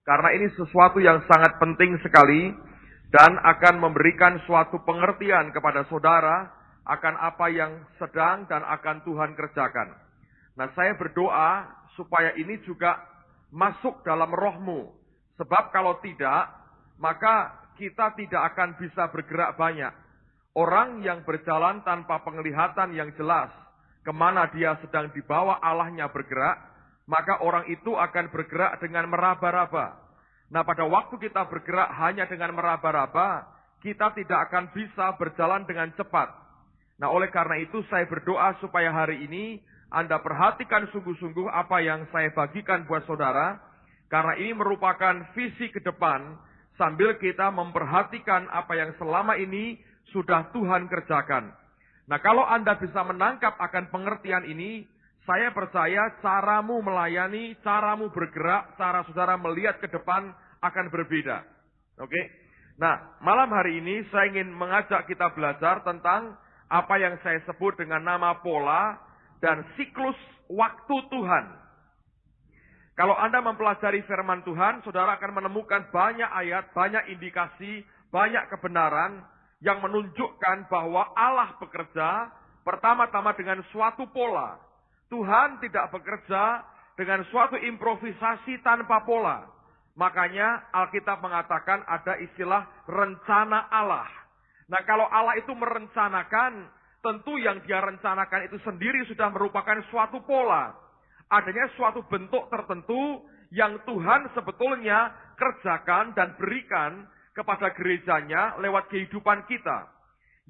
Karena ini sesuatu yang sangat penting sekali dan akan memberikan suatu pengertian kepada saudara akan apa yang sedang dan akan Tuhan kerjakan. Nah, saya berdoa supaya ini juga masuk dalam rohmu. Sebab kalau tidak, maka kita tidak akan bisa bergerak banyak. Orang yang berjalan tanpa penglihatan yang jelas, kemana dia sedang dibawa Allahnya bergerak, maka orang itu akan bergerak dengan meraba-raba. Nah, pada waktu kita bergerak hanya dengan meraba-raba, kita tidak akan bisa berjalan dengan cepat. Nah, oleh karena itu saya berdoa supaya hari ini Anda perhatikan sungguh-sungguh apa yang saya bagikan buat saudara, karena ini merupakan visi ke depan, sambil kita memperhatikan apa yang selama ini sudah Tuhan kerjakan. Nah, kalau Anda bisa menangkap akan pengertian ini, saya percaya caramu melayani, caramu bergerak, cara saudara melihat ke depan akan berbeda. Oke? Nah, malam hari ini saya ingin mengajak kita belajar tentang apa yang saya sebut dengan nama pola dan siklus waktu Tuhan. Kalau Anda mempelajari firman Tuhan, saudara akan menemukan banyak ayat, banyak indikasi, banyak kebenaran yang menunjukkan bahwa Allah bekerja pertama-tama dengan suatu pola. Tuhan tidak bekerja dengan suatu improvisasi tanpa pola. Makanya Alkitab mengatakan ada istilah rencana Allah. Nah, kalau Allah itu merencanakan, tentu yang dia rencanakan itu sendiri sudah merupakan suatu pola. Adanya suatu bentuk tertentu yang Tuhan sebetulnya kerjakan dan berikan kepada gerejanya lewat kehidupan kita.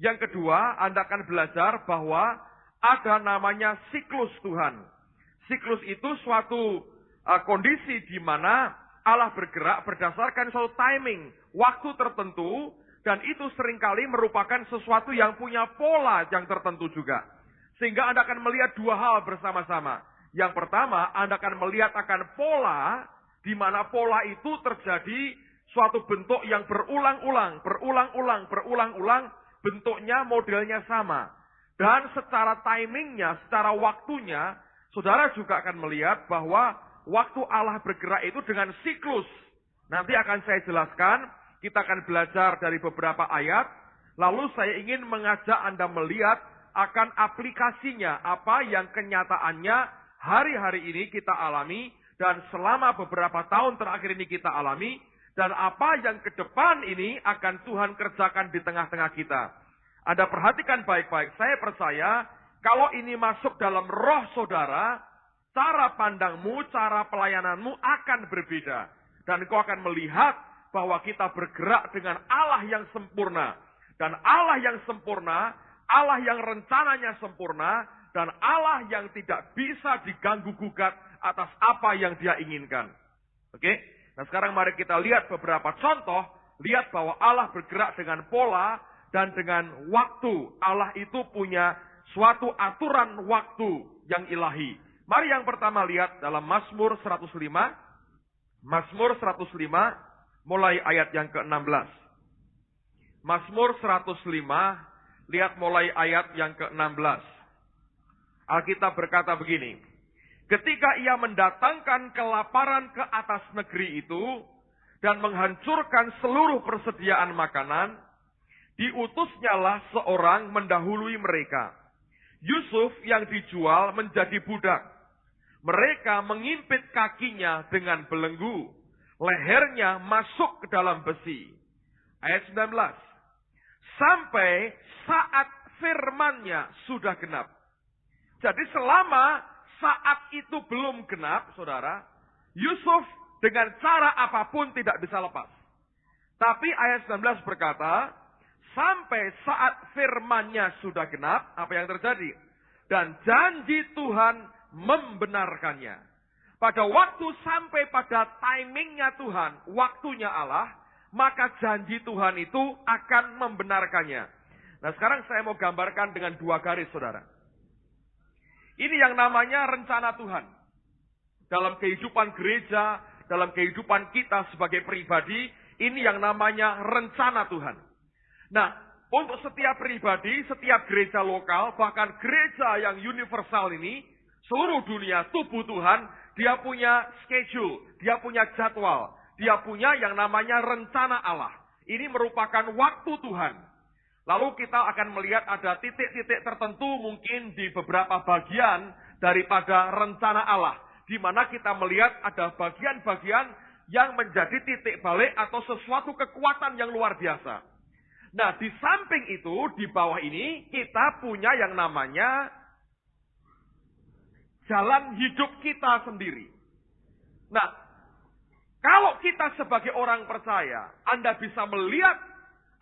Yang kedua, Anda akan belajar bahwa ada namanya siklus Tuhan. Siklus itu suatu kondisi di mana Allah bergerak berdasarkan suatu timing, waktu tertentu, dan itu seringkali merupakan sesuatu yang punya pola yang tertentu juga. Sehingga Anda akan melihat dua hal bersama-sama. Yang pertama, Anda akan melihat akan pola, di mana pola itu terjadi suatu bentuk yang berulang-ulang, bentuknya, modelnya sama. Dan secara timingnya, secara waktunya, saudara juga akan melihat bahwa waktu Allah bergerak itu dengan siklus. Nanti akan saya jelaskan, kita akan belajar dari beberapa ayat, lalu saya ingin mengajak Anda melihat akan aplikasinya, apa yang kenyataannya hari-hari ini kita alami, dan selama beberapa tahun terakhir ini kita alami, dan apa yang ke depan ini akan Tuhan kerjakan di tengah-tengah kita. Anda perhatikan baik-baik, saya percaya kalau ini masuk dalam roh saudara, cara pandangmu, cara pelayananmu akan berbeda. Dan kau akan melihat bahwa kita bergerak dengan Allah yang sempurna. Dan Allah yang sempurna, Allah yang rencananya sempurna, dan Allah yang tidak bisa diganggu-gugat atas apa yang dia inginkan. Oke? Nah, sekarang mari kita lihat beberapa contoh. Lihat bahwa Allah bergerak dengan pola dan dengan waktu. Allah itu punya suatu aturan waktu yang ilahi. Mari yang pertama lihat dalam Mazmur 105. Mazmur 105 mulai ayat yang ke-16. Mazmur 105 lihat mulai ayat yang ke-16. Alkitab berkata begini, ketika ia mendatangkan kelaparan ke atas negeri itu dan menghancurkan seluruh persediaan makanan, diutusnyalah seorang mendahului mereka. Yusuf yang dijual menjadi budak. Mereka mengimpit kakinya dengan belenggu. Lehernya masuk ke dalam besi. Ayat 19. Sampai saat firman-Nya sudah genap. Jadi selama saat itu belum genap, saudara, Yusuf dengan cara apapun tidak bisa lepas. Tapi ayat 19 berkata, sampai saat firman-Nya sudah genap, apa yang terjadi? Dan janji Tuhan membenarkannya. Pada waktu sampai pada timingnya Tuhan, waktunya Allah, maka janji Tuhan itu akan membenarkannya. Nah, sekarang saya mau gambarkan dengan dua garis, saudara. Ini yang namanya rencana Tuhan. Dalam kehidupan gereja, dalam kehidupan kita sebagai pribadi, ini yang namanya rencana Tuhan. Nah, untuk setiap pribadi, setiap gereja lokal, bahkan gereja yang universal ini, seluruh dunia, tubuh Tuhan, dia punya schedule, dia punya jadwal, Dia punya yang namanya rencana Allah. Ini merupakan waktu Tuhan. Lalu kita akan melihat ada titik-titik tertentu mungkin di beberapa bagian daripada rencana Allah. Di mana kita melihat ada bagian-bagian yang menjadi titik balik atau sesuatu kekuatan yang luar biasa. Nah, di samping itu, di bawah ini, kita punya yang namanya jalan hidup kita sendiri. Nah, kalau kita sebagai orang percaya, Anda bisa melihat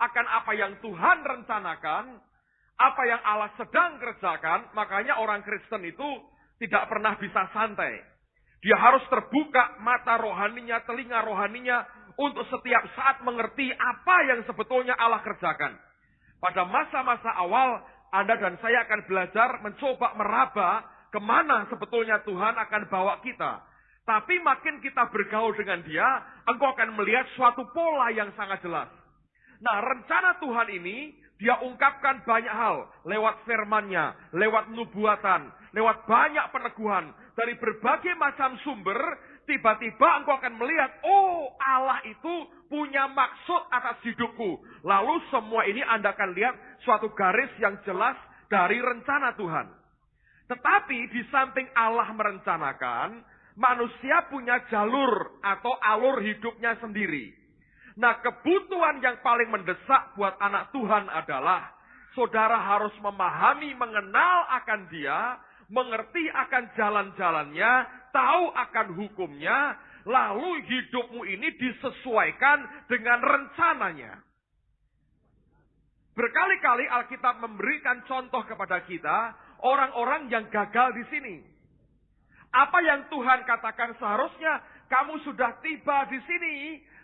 akan apa yang Tuhan rencanakan, apa yang Allah sedang kerjakan, makanya orang Kristen itu tidak pernah bisa santai. Dia harus terbuka mata rohaninya, telinga rohaninya, untuk setiap saat mengerti apa yang sebetulnya Allah kerjakan. Pada masa-masa awal, Anda dan saya akan belajar mencoba meraba kemana sebetulnya Tuhan akan bawa kita. Tapi makin kita bergaul dengan Dia, engkau akan melihat suatu pola yang sangat jelas. Nah, rencana Tuhan ini, Dia ungkapkan banyak hal. Lewat firman-Nya, lewat nubuatan, lewat banyak peneguhan. Dari berbagai macam sumber, tiba-tiba engkau akan melihat, oh Allah itu punya maksud atas hidupku. Lalu semua ini Anda akan lihat suatu garis yang jelas dari rencana Tuhan. Tetapi di samping Allah merencanakan, manusia punya jalur atau alur hidupnya sendiri. Nah, kebutuhan yang paling mendesak buat anak Tuhan adalah saudara harus memahami, mengenal akan Dia, mengerti akan jalan-jalannya, tahu akan hukumnya, lalu hidupmu ini disesuaikan dengan rencananya. Berkali-kali Alkitab memberikan contoh kepada kita, orang-orang yang gagal di sini. Apa yang Tuhan katakan seharusnya, kamu sudah tiba di sini,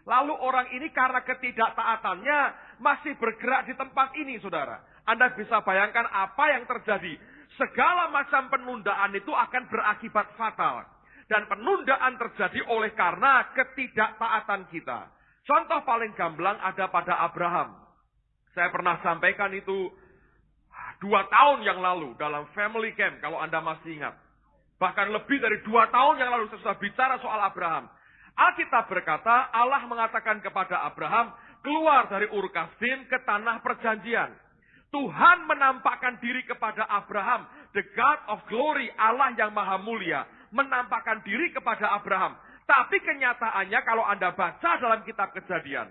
lalu orang ini karena ketidaktaatannya masih bergerak di tempat ini, saudara. Anda bisa bayangkan apa yang terjadi. Segala macam penundaan itu akan berakibat fatal. Dan penundaan terjadi oleh karena ketidaktaatan kita. Contoh paling gamblang ada pada Abraham. Saya pernah sampaikan itu 2 tahun yang lalu dalam family camp, kalau Anda masih ingat. Bahkan lebih dari 2 tahun yang lalu saya sudah bicara soal Abraham. Alkitab berkata, Allah mengatakan kepada Abraham, keluar dari Ur Kasdim ke tanah perjanjian. Tuhan menampakkan diri kepada Abraham, the God of glory, Allah yang maha mulia, menampakkan diri kepada Abraham. Tapi kenyataannya kalau Anda baca dalam kitab Kejadian,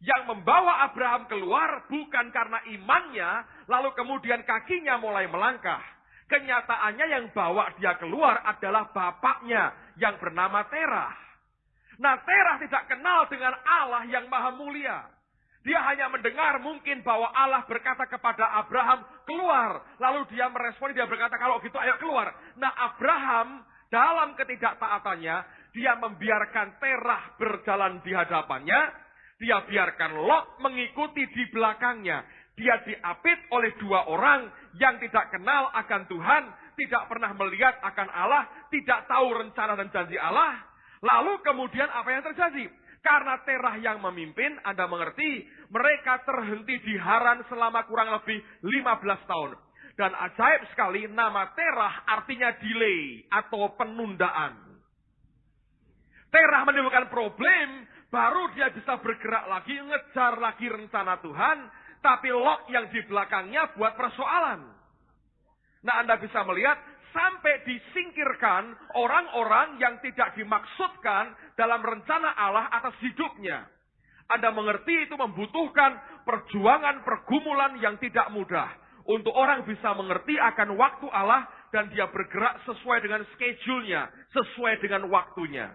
yang membawa Abraham keluar bukan karena imannya, lalu kemudian kakinya mulai melangkah. Kenyataannya yang bawa dia keluar adalah bapaknya yang bernama Terah. Nah, Terah tidak kenal dengan Allah yang maha mulia. Dia hanya mendengar mungkin bahwa Allah berkata kepada Abraham, keluar. Lalu dia meresponi, dia berkata, kalau gitu ayo keluar. Nah, Abraham dalam ketidaktaatannya, dia membiarkan Terah berjalan di hadapannya. Dia biarkan Lot mengikuti di belakangnya. Dia diapit oleh 2 orang yang tidak kenal akan Tuhan, tidak pernah melihat akan Allah, tidak tahu rencana dan janji Allah. Lalu kemudian apa yang terjadi? Karena Terah yang memimpin, Anda mengerti, mereka terhenti di Haran selama kurang lebih 15 tahun. Dan ajaib sekali, nama Terah artinya delay atau penundaan. Terah menimbulkan problem, baru dia bisa bergerak lagi, ngejar lagi rencana Tuhan, tapi Lot yang di belakangnya buat persoalan. Nah, Anda bisa melihat, sampai disingkirkan orang-orang yang tidak dimaksudkan dalam rencana Allah atas hidupnya. Anda mengerti itu membutuhkan perjuangan, pergumulan yang tidak mudah. Untuk orang bisa mengerti akan waktu Allah dan dia bergerak sesuai dengan schedule-nya, sesuai dengan waktunya.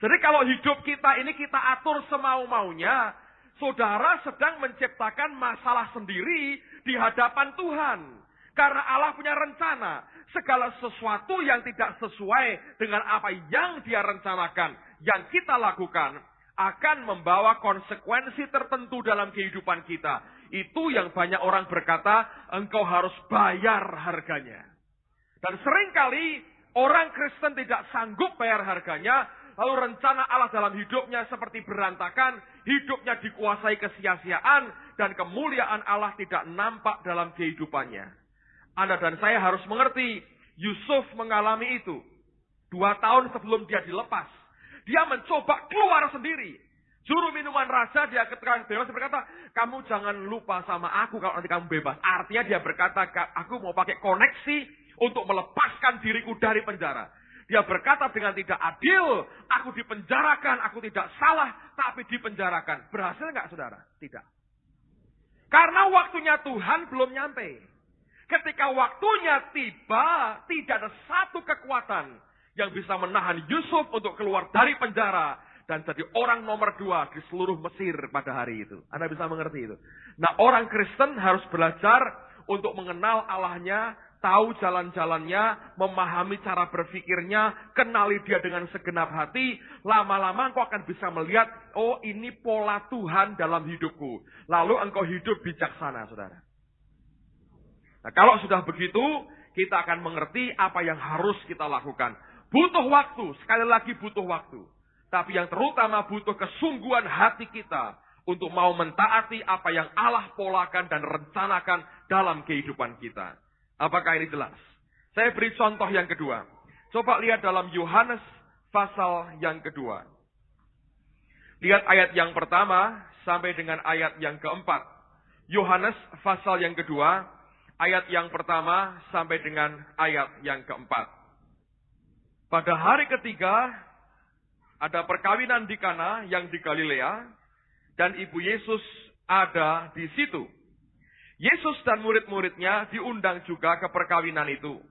Jadi kalau hidup kita ini kita atur semau-maunya, saudara sedang menciptakan masalah sendiri di hadapan Tuhan. Karena Allah punya rencana. Segala sesuatu yang tidak sesuai dengan apa yang Dia rencanakan, yang kita lakukan, akan membawa konsekuensi tertentu dalam kehidupan kita. Itu yang banyak orang berkata, engkau harus bayar harganya. Dan seringkali orang Kristen tidak sanggup bayar harganya, lalu rencana Allah dalam hidupnya seperti berantakan, hidupnya dikuasai kesia-siaan, dan kemuliaan Allah tidak nampak dalam kehidupannya. Anda dan saya harus mengerti, Yusuf mengalami itu 2 tahun sebelum dia dilepas. Dia mencoba keluar sendiri. Juru minuman raja dia ketika bebas berkata, kamu jangan lupa sama aku kalau nanti kamu bebas. Artinya dia berkata, aku mau pakai koneksi untuk melepaskan diriku dari penjara. Dia berkata dengan tidak adil, aku dipenjarakan, aku tidak salah, tapi dipenjarakan. Berhasil nggak saudara? Tidak. Karena waktunya Tuhan belum nyampe. Ketika waktunya tiba, tidak ada satu kekuatan yang bisa menahan Yusuf untuk keluar dari penjara dan jadi orang nomor 2 di seluruh Mesir pada hari itu. Anda bisa mengerti itu. Nah, orang Kristen harus belajar untuk mengenal Allahnya, tahu jalan-jalannya, memahami cara berpikirnya, kenali dia dengan segenap hati. Lama-lama engkau akan bisa melihat, oh ini pola Tuhan dalam hidupku. Lalu engkau hidup bijaksana, saudara. Nah, kalau sudah begitu, kita akan mengerti apa yang harus kita lakukan. Butuh waktu, sekali lagi butuh waktu. Tapi yang terutama butuh kesungguhan hati kita untuk mau mentaati apa yang Allah polakan dan rencanakan dalam kehidupan kita. Apakah ini jelas? Saya beri contoh yang kedua. Coba lihat dalam Yohanes pasal yang kedua. Lihat ayat yang pertama sampai dengan ayat yang keempat. Yohanes pasal yang kedua, ayat yang pertama sampai dengan ayat yang keempat. Pada hari ketiga, ada perkawinan di Kana yang di Galilea, dan ibu Yesus ada di situ. Yesus dan murid-muridnya diundang juga ke perkawinan itu.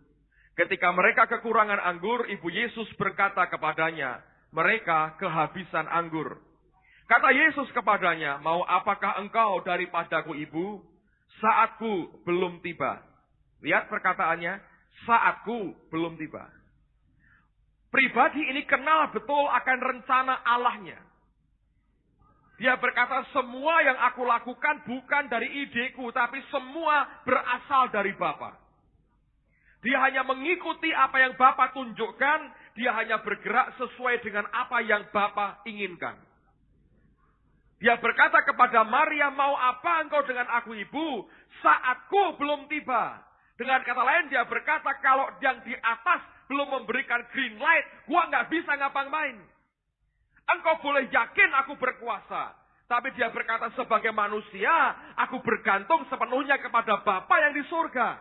Ketika mereka kekurangan anggur, ibu Yesus berkata kepadanya, mereka kehabisan anggur. Kata Yesus kepadanya, mau apakah engkau daripadaku ibu? Saatku belum tiba. Lihat perkataannya, saatku belum tiba. Pribadi ini kenal betul akan rencana Allahnya. Dia berkata, semua yang aku lakukan bukan dari ideku, tapi semua berasal dari Bapa. Dia hanya mengikuti apa yang Bapa tunjukkan, dia hanya bergerak sesuai dengan apa yang Bapa inginkan. Dia berkata kepada Maria, mau apa engkau dengan aku ibu? Saatku belum tiba. Dengan kata lain dia berkata, kalau yang di atas belum memberikan green light, gua nggak bisa ngapa-ngapain. Engkau boleh yakin aku berkuasa. Tapi dia berkata sebagai manusia, aku bergantung sepenuhnya kepada Bapa yang di surga.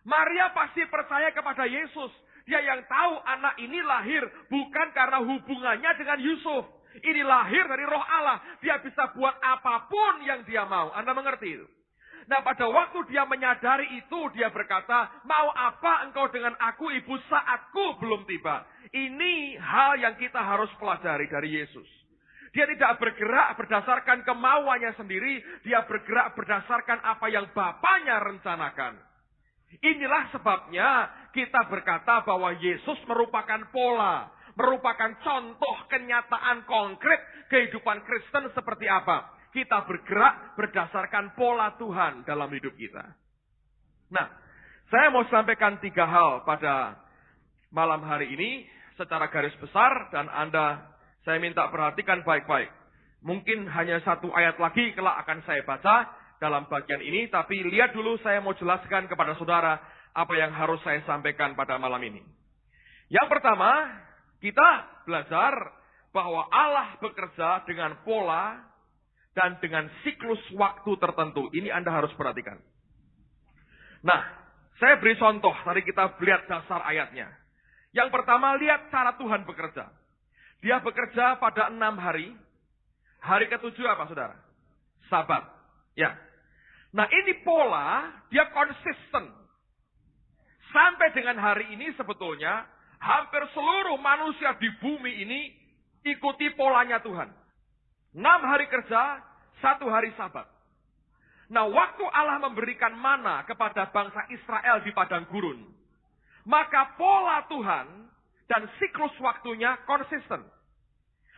Maria pasti percaya kepada Yesus. Dia yang tahu anak ini lahir bukan karena hubungannya dengan Yusuf. Ini lahir dari roh Allah. Dia bisa buat apapun yang dia mau. Anda mengerti itu? Nah, pada waktu dia menyadari itu, dia berkata, mau apa engkau dengan aku ibu, saatku belum tiba. Ini hal yang kita harus pelajari dari Yesus. Dia tidak bergerak berdasarkan kemauannya sendiri. Dia bergerak berdasarkan apa yang Bapanya rencanakan. Inilah sebabnya kita berkata bahwa Yesus merupakan pola. Merupakan contoh kenyataan konkret kehidupan Kristen seperti apa. Kita bergerak berdasarkan pola Tuhan dalam hidup kita. Nah, saya mau sampaikan 3 hal pada malam hari ini secara garis besar dan saya minta perhatikan baik-baik. Mungkin hanya 1 ayat lagi kelak akan saya baca dalam bagian ini, tapi lihat dulu saya mau jelaskan kepada saudara apa yang harus saya sampaikan pada malam ini. Yang pertama, kita belajar bahwa Allah bekerja dengan pola dan dengan siklus waktu tertentu. Ini Anda harus perhatikan. Nah, saya beri contoh. Tadi kita lihat dasar ayatnya. Yang pertama, lihat cara Tuhan bekerja. Dia bekerja pada 6 hari. Hari ke-7 apa, saudara? Sabat. Ya. Nah, ini pola, dia konsisten. Sampai dengan hari ini sebetulnya, hampir seluruh manusia di bumi ini ikuti polanya Tuhan. 6 hari kerja, 1 hari sabat. Nah, waktu Allah memberikan mana kepada bangsa Israel di padang gurun, maka pola Tuhan dan siklus waktunya konsisten.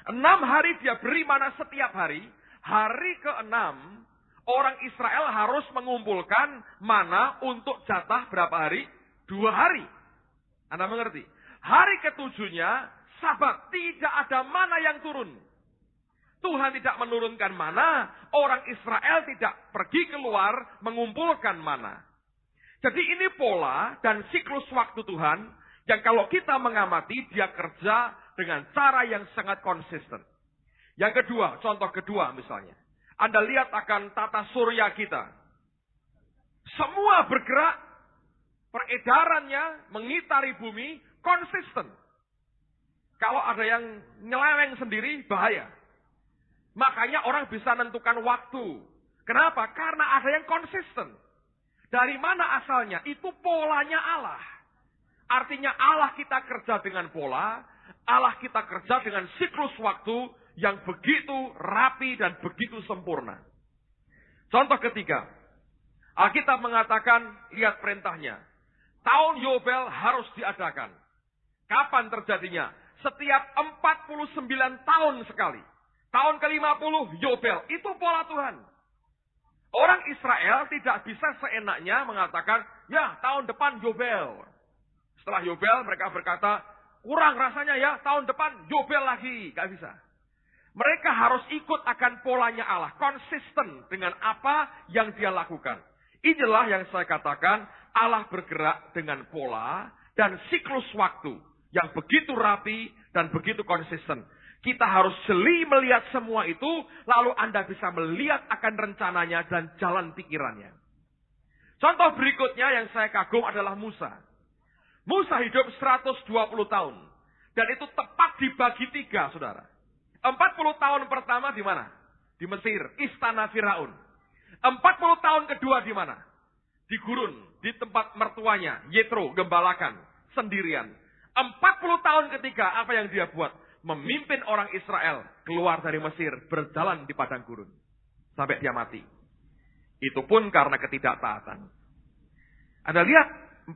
6 hari dia beri mana setiap hari. Hari ke-6, orang Israel harus mengumpulkan mana untuk jatah berapa hari? 2 hari. Anda mengerti? Hari ke-7-nya, sabat. Tidak ada mana yang turun. Tuhan tidak menurunkan mana, orang Israel tidak pergi keluar mengumpulkan mana. Jadi ini pola dan siklus waktu Tuhan, yang kalau kita mengamati, dia kerja dengan cara yang sangat konsisten. Yang kedua, contoh kedua misalnya. Anda lihat akan tata surya kita. Semua bergerak, peredarannya mengitari bumi konsisten. Kalau ada yang nyeleweng sendiri, bahaya. Makanya orang bisa menentukan waktu. Kenapa? Karena ada yang konsisten. Dari mana asalnya? Itu polanya Allah. Artinya Allah kita kerja dengan pola, Allah kita kerja dengan siklus waktu yang begitu rapi dan begitu sempurna. Contoh ketiga, Alkitab mengatakan, lihat perintahnya. Tahun Yobel harus diadakan. Kapan terjadinya? Setiap 49 tahun sekali. Tahun ke-50 Yobel, itu pola Tuhan. Orang Israel tidak bisa seenaknya mengatakan, ya tahun depan Yobel. Setelah Yobel mereka berkata, kurang rasanya ya, tahun depan Yobel lagi. Gak bisa. Mereka harus ikut akan polanya Allah. Konsisten dengan apa yang dia lakukan. Inilah yang saya katakan, Allah bergerak dengan pola dan siklus waktu yang begitu rapi dan begitu konsisten. Kita harus jeli melihat semua itu, lalu Anda bisa melihat akan rencananya dan jalan pikirannya. Contoh berikutnya yang saya kagum adalah Musa. Musa hidup 120 tahun. Dan itu tepat dibagi 3, saudara. 40 tahun pertama di mana? Di Mesir, istana Firaun. 40 tahun kedua di mana? Di gurun, di tempat mertuanya, Yetro, gembalakan, sendirian. 40 tahun ketiga, apa yang dia buat? Memimpin orang Israel keluar dari Mesir, berjalan di padang gurun. Sampai dia mati. Itu pun karena ketidaktaatan. Anda lihat, 40.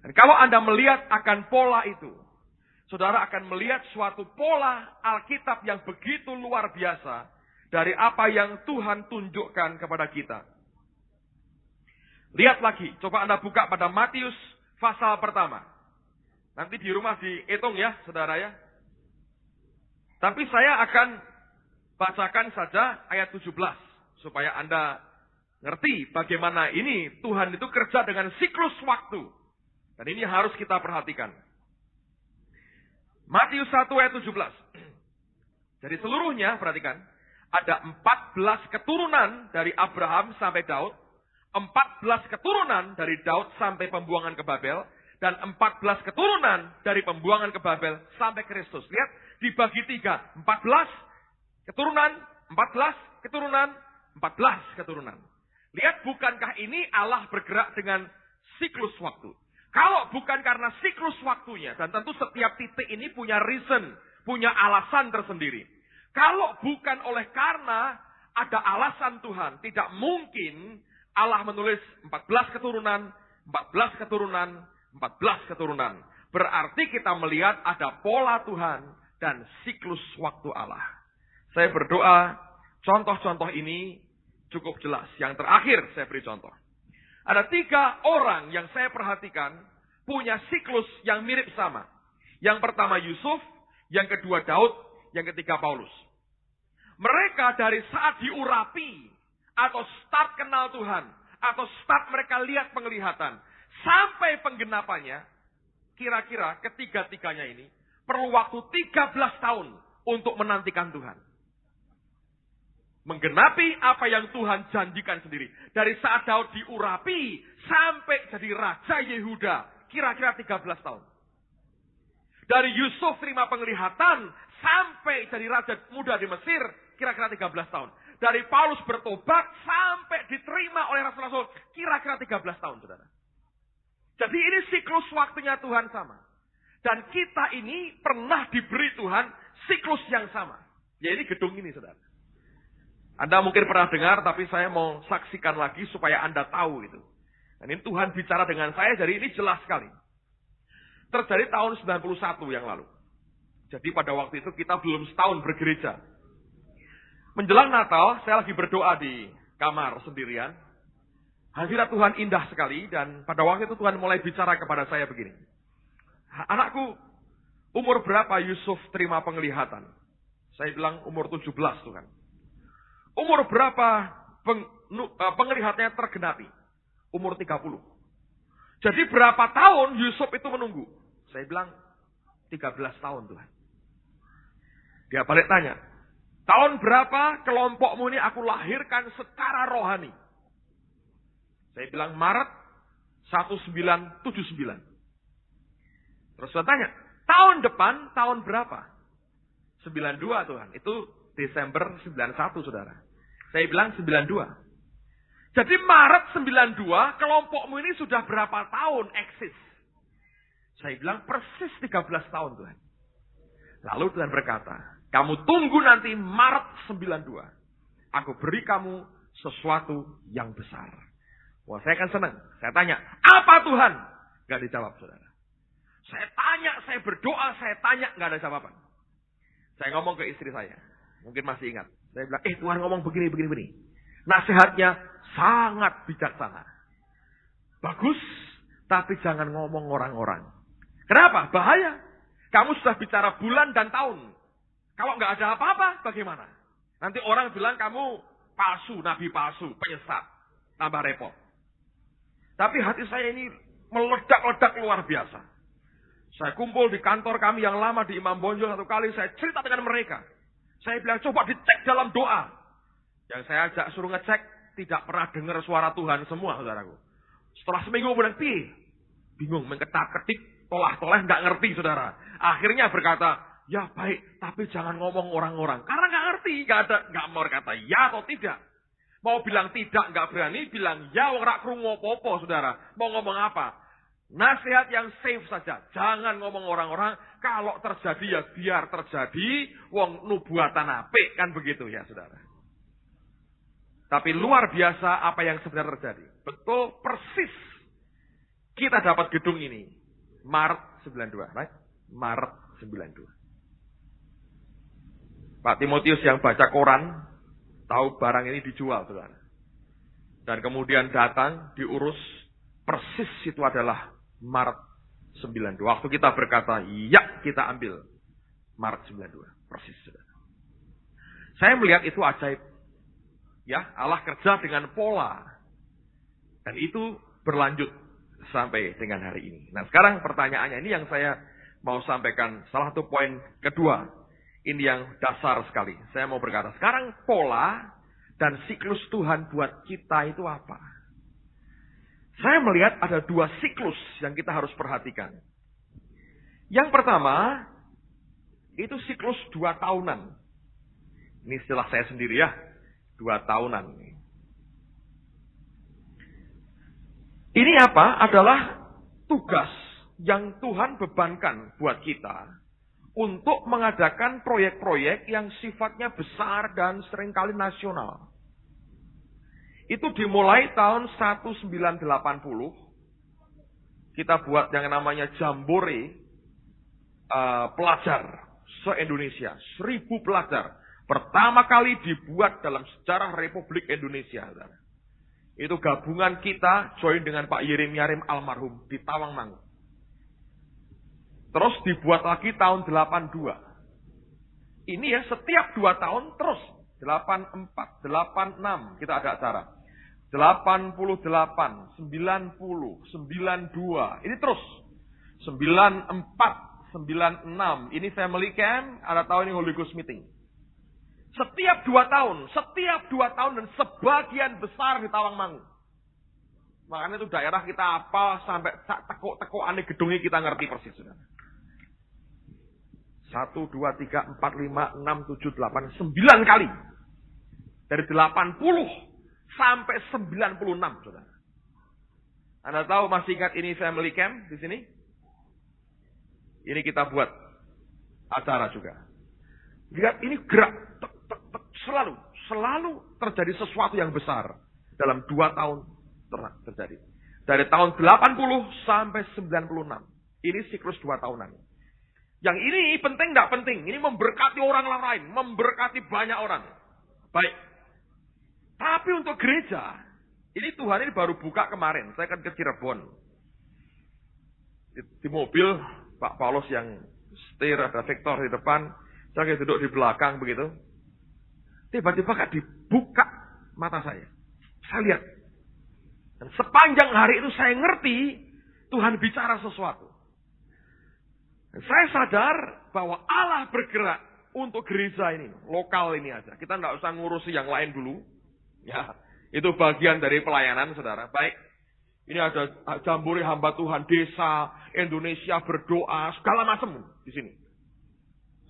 Dan kalau Anda melihat akan pola itu, saudara akan melihat suatu pola Alkitab yang begitu luar biasa dari apa yang Tuhan tunjukkan kepada kita. Lihat lagi, coba Anda buka pada Matius pasal pertama. Nanti di rumah dihitung ya, saudara ya. Tapi saya akan bacakan saja ayat 17. Supaya Anda ngerti bagaimana ini Tuhan itu kerja dengan siklus waktu. Dan ini harus kita perhatikan. Matius 1 ayat 17. Jadi seluruhnya, perhatikan. Ada 14 keturunan dari Abraham sampai Daud. 14 keturunan dari Daud sampai pembuangan ke Babel. Dan 14 keturunan dari pembuangan ke Babel sampai Kristus. Lihat, dibagi 3. 14 keturunan, 14 keturunan, 14 keturunan. Lihat, bukankah ini Allah bergerak dengan siklus waktu? Kalau bukan karena siklus waktunya, dan tentu setiap titik ini punya reason, punya alasan tersendiri. Kalau bukan oleh karena ada alasan Tuhan, tidak mungkin Allah menulis 14 keturunan, 14 keturunan, 14 keturunan. Berarti kita melihat ada pola Tuhan dan siklus waktu Allah. Saya berdoa, contoh-contoh ini cukup jelas. Yang terakhir saya beri contoh. Ada 3 orang yang saya perhatikan punya siklus yang mirip sama. Yang pertama Yusuf, yang kedua Daud, yang ketiga Paulus. Mereka dari saat diurapi atau start kenal Tuhan, atau start mereka lihat penglihatan, sampai penggenapannya, kira-kira ketiga-tiganya ini perlu waktu 13 tahun untuk menantikan Tuhan. Menggenapi apa yang Tuhan janjikan sendiri. Dari saat Daud diurapi sampai jadi Raja Yehuda, kira-kira 13 tahun. Dari Yusuf terima penglihatan sampai jadi Raja muda di Mesir, kira-kira 13 tahun. Dari Paulus bertobat sampai diterima oleh Rasul-Rasul, kira-kira 13 tahun, saudara. Jadi ini siklus waktunya Tuhan sama. Dan kita ini pernah diberi Tuhan siklus yang sama. Ya ini gedung ini, saudara. Anda mungkin pernah dengar, tapi saya mau saksikan lagi supaya Anda tahu itu. Dan ini Tuhan bicara dengan saya, jadi ini jelas sekali. Terjadi tahun 91 yang lalu. Jadi pada waktu itu kita belum setahun bergereja. Menjelang Natal, saya lagi berdoa di kamar sendirian. Hadirat Tuhan indah sekali, dan pada waktu itu Tuhan mulai bicara kepada saya begini. Anakku, umur berapa Yusuf terima penglihatan? Saya bilang umur 17 Tuhan. Umur berapa penglihatannya tergenapi? Umur 30. Jadi berapa tahun Yusuf itu menunggu? Saya bilang, 13 tahun Tuhan. Dia balik tanya, tahun berapa kelompokmu ini aku lahirkan secara rohani? Saya bilang Maret 1979. Terus saya tanya, tahun depan tahun berapa? 92 Tuhan. Itu Desember 91 saudara. Saya bilang 92. Jadi Maret 92 kelompokmu ini sudah berapa tahun eksis? Saya bilang persis 13 tahun Tuhan. Lalu Tuhan berkata, kamu tunggu nanti Maret 92. Aku beri kamu sesuatu yang besar. Wah, saya akan senang. Saya tanya, apa Tuhan? Gak dijawab saudara. Saya tanya, saya berdoa, saya tanya, gak ada jawaban. Saya ngomong ke istri saya. Mungkin masih ingat. Saya bilang, Tuhan ngomong begini. Nasihatnya sangat bijaksana. Bagus, tapi jangan ngomong orang-orang. Kenapa? Bahaya. Kamu sudah bicara bulan dan tahun. Kalau nggak ada apa-apa, bagaimana? Nanti orang bilang kamu palsu, nabi palsu, penyesat. Tambah repot. Tapi hati saya ini meledak-ledak luar biasa. Saya kumpul di kantor kami yang lama di Imam Bonjol satu kali, saya cerita dengan mereka. Saya bilang, coba dicek dalam doa. Yang saya ajak suruh ngecek, tidak pernah dengar suara Tuhan semua, saudaraku. Setelah seminggu kemudian, bingung, mengetak-ketik, tolah-tolah, nggak ngerti, saudara. Akhirnya berkata, ya baik, tapi jangan ngomong orang-orang. Karena nggak ngerti, nggak mau berkata ya atau tidak. Mau bilang tidak, nggak berani, bilang ya, ora krungu apa-apa, saudara. Mau ngomong apa? Nasihat yang safe saja. Jangan ngomong orang-orang. Kalau terjadi ya biar terjadi. Wong nubuatan apik, kan begitu ya, saudara. Tapi luar biasa apa yang sebenarnya terjadi. Betul, persis. Kita dapat gedung ini. Maret 92, right? Maret 92. Pak Timotius yang baca koran, tahu barang ini dijual, saudara. Dan kemudian datang, diurus, persis itu adalah Maret 92. Waktu kita berkata, ya kita ambil Maret 92. Persis, saudara. Saya melihat itu ajaib. Ya, Allah kerja dengan pola. Dan itu berlanjut sampai dengan hari ini. Nah, sekarang pertanyaannya ini yang saya mau sampaikan. Salah satu poin kedua. Ini yang dasar sekali. Saya mau berkata, sekarang pola dan siklus Tuhan buat kita itu apa? Saya melihat ada dua siklus yang kita harus perhatikan. Yang pertama, itu siklus 2 tahunan. Ini istilah saya sendiri ya. 2 tahunan. Ini apa? Adalah tugas yang Tuhan bebankan buat kita untuk mengadakan proyek-proyek yang sifatnya besar dan seringkali nasional. Itu dimulai tahun 1980. Kita buat yang namanya Jambore pelajar se-Indonesia. 1000 pelajar. Pertama kali dibuat dalam sejarah Republik Indonesia. Itu gabungan kita join dengan Pak Yerim Yarim almarhum di Tawangmangu. Terus dibuat lagi tahun 82. Ini ya setiap 2 tahun terus. 84, 86 kita ada acara. 88, 90, 92. Ini terus. 94, 96. Ini family camp. Ada tahun ini Holy Ghost meeting. Setiap 2 tahun dan sebagian besar di Tawangmangu. Makanya itu daerah kita apa sampai teko-teko aneh gedungnya kita ngerti persis. 1, 2, 3, 4, 5, 6, 7, 8, 9 kali. Dari 80 sampai 96, saudara. Anda tahu masih ingat ini family camp di sini? Ini kita buat acara juga. Lihat ini gerak. Selalu terjadi sesuatu yang besar dalam 2 tahun terjadi. Dari tahun 80 sampai 96. Ini siklus 2 tahunan. Yang ini penting tidak penting. Ini memberkati orang lain. Memberkati banyak orang. Baik. Tapi untuk gereja. Ini Tuhan ini baru buka kemarin. Saya akan ke Cirebon. Di mobil Pak Paulus yang setir, ada Victor di depan. Saya duduk di belakang begitu. Tiba-tiba kan dibuka mata saya. Saya lihat. Dan sepanjang hari itu saya ngerti Tuhan bicara sesuatu. Saya sadar bahwa Allah bergerak untuk gereja ini, lokal ini aja. Kita nggak usah ngurusi yang lain dulu. Ya, itu bagian dari pelayanan, saudara. Baik, ini ada jambore hamba Tuhan, desa, Indonesia berdoa, segala macam di sini.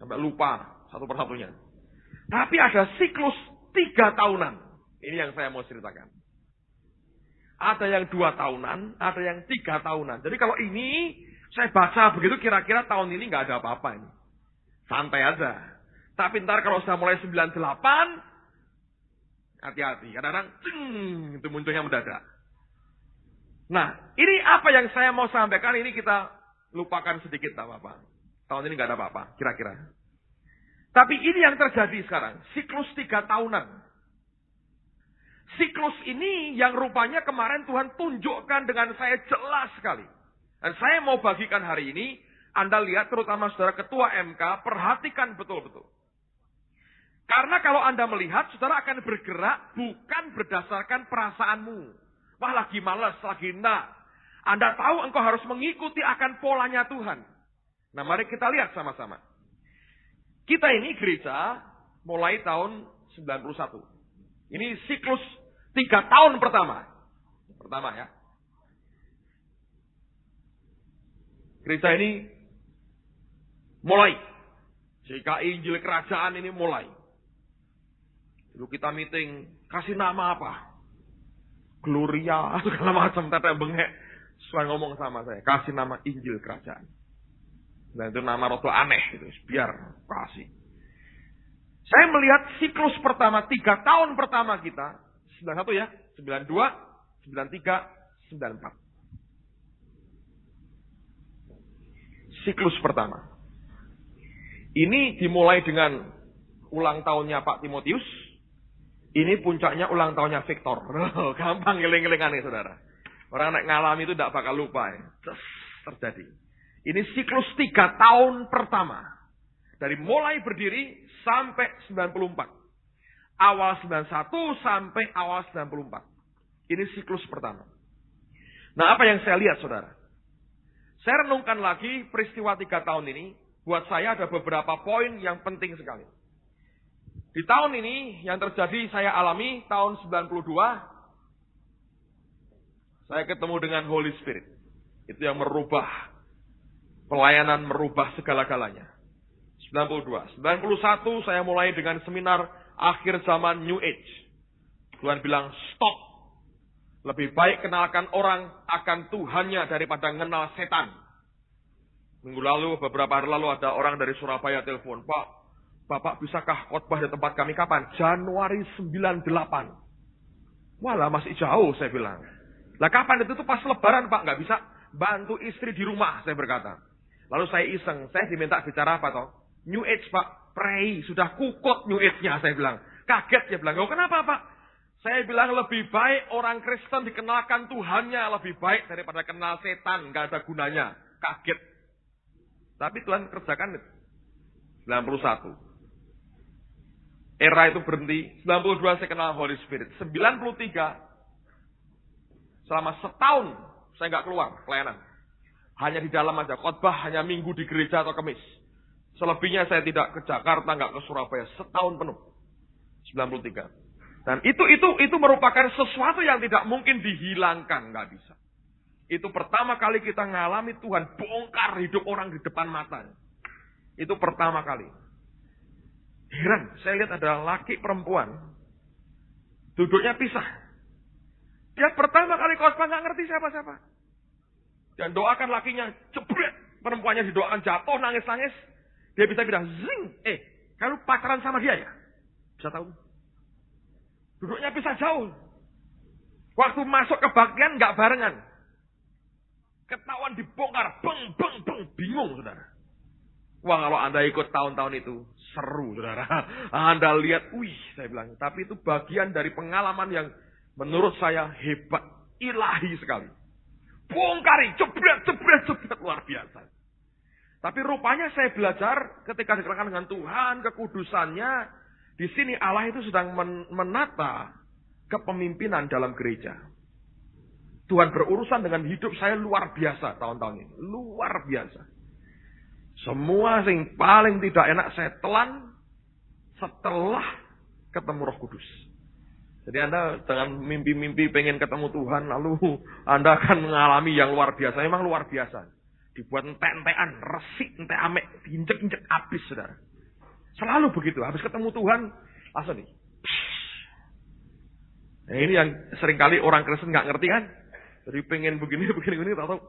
Sampai lupa satu persatunya. Tapi ada siklus 3 tahunan. Ini yang saya mau ceritakan. Ada yang 2 tahunan, ada yang 3 tahunan. Jadi kalau ini saya baca begitu kira-kira tahun ini nggak ada apa-apa ini. Santai aja. Tapi ntar kalau sudah mulai 98, hati-hati. Kadang-kadang itu munculnya mendadak. Nah, ini apa yang saya mau sampaikan, ini kita lupakan sedikit apa-apa. Tahun ini nggak ada apa-apa, kira-kira. Tapi ini yang terjadi sekarang. Siklus 3 tahunan. Siklus ini yang rupanya kemarin Tuhan tunjukkan dengan saya jelas sekali. Dan saya mau bagikan hari ini, Anda lihat terutama saudara ketua MK, perhatikan betul-betul. Karena kalau Anda melihat, saudara akan bergerak bukan berdasarkan perasaanmu. Wah lagi malas, lagi enggak. Anda tahu engkau harus mengikuti akan polanya Tuhan. Nah mari kita lihat sama-sama. Kita ini gereja mulai tahun 91. Ini siklus 3 tahun pertama. Pertama ya. Gereja ini mulai. GKI Injil Kerajaan ini mulai. Dulu kita meeting, kasih nama apa? Gloria, segala macam, tetek bengek. Suka ngomong sama saya, kasih nama Injil Kerajaan. Dan itu nama roto aneh, gitu. Biar kasih. Saya melihat siklus pertama, 3 tahun pertama kita, 91 ya, 92, 93, 94. Siklus pertama. Ini dimulai dengan ulang tahunnya Pak Timotius. Ini puncaknya ulang tahunnya Victor. Gampang ngeling-ngelingan nih saudara. Orang yang ngalami itu tidak bakal lupa ya. Terjadi. Ini siklus 3 tahun pertama. Dari mulai berdiri sampai 94. Awal 91 sampai awal 94. Ini siklus pertama. Nah apa yang saya lihat saudara? Saya renungkan lagi peristiwa 3 tahun ini. Buat saya ada beberapa poin yang penting sekali. Di tahun ini yang terjadi saya alami tahun 92. Saya ketemu dengan Holy Spirit. Itu yang merubah pelayanan, merubah segala-galanya. 92. 91 saya mulai dengan seminar akhir zaman New Age. Tuhan bilang stop. Lebih baik kenalkan orang akan Tuhannya daripada mengenal setan. Minggu lalu, beberapa hari lalu ada orang dari Surabaya telepon. Pak, Bapak bisakah khotbah di tempat kami kapan? Januari 98. Walah masih jauh saya bilang. Lah kapan itu tuh pas lebaran Pak? Nggak bisa bantu istri di rumah saya berkata. Lalu saya iseng. Saya diminta bicara apa toh? New Age Pak. Pray. Sudah kukut New Age-nya saya bilang. Kaget dia bilang. Oh kenapa Pak? Saya bilang lebih baik orang Kristen dikenalkan Tuhannya lebih baik daripada kenal setan. Nggak ada gunanya. Kaget. Tapi Tuhan kerjakan 91. Era itu berhenti. 92 saya kenal Holy Spirit. 93. Selama setahun saya nggak keluar pelayanan. Hanya di dalam aja. Khotbah hanya minggu di gereja atau Kamis. Selebihnya saya tidak ke Jakarta, nggak ke Surabaya. Setahun penuh. 93. Dan itu merupakan sesuatu yang tidak mungkin dihilangkan, nggak bisa. Itu pertama kali kita ngalami Tuhan bongkar hidup orang di depan mata. Itu pertama kali. Heran, saya lihat ada laki perempuan duduknya pisah. Dia pertama kali khotbah nggak ngerti siapa-siapa. Dan doakan lakinya, jebret, perempuannya didoakan jatuh nangis-nangis. Dia bisa bilang, zing, kamu pacaran sama dia ya? Bisa tahu. Duduknya pisah jauh. Waktu masuk kebaktian nggak barengan. Ketahuan dibongkar, beng, bingung saudara. Wah kalau Anda ikut tahun-tahun itu, seru saudara. Anda lihat, saya bilang. Tapi itu bagian dari pengalaman yang menurut saya hebat, ilahi sekali. Bongkari, jebret, luar biasa. Tapi rupanya saya belajar ketika dikerjakan dengan Tuhan, kekudusannya, di sini Allah itu sedang menata kepemimpinan dalam gereja. Tuhan berurusan dengan hidup saya luar biasa tahun-tahun ini. Luar biasa. Semua yang paling tidak enak saya telan setelah ketemu Roh Kudus. Jadi Anda dengan mimpi-mimpi pengen ketemu Tuhan, lalu Anda akan mengalami yang luar biasa. Memang luar biasa. Dibuat entek-entekan, resik, entek amek, diinjek-injek habis, saudara. Selalu begitu. Habis ketemu Tuhan, langsung nih. Nah, ini yang seringkali orang Kristen nggak ngerti kan. Jadi pengen begini, tahu.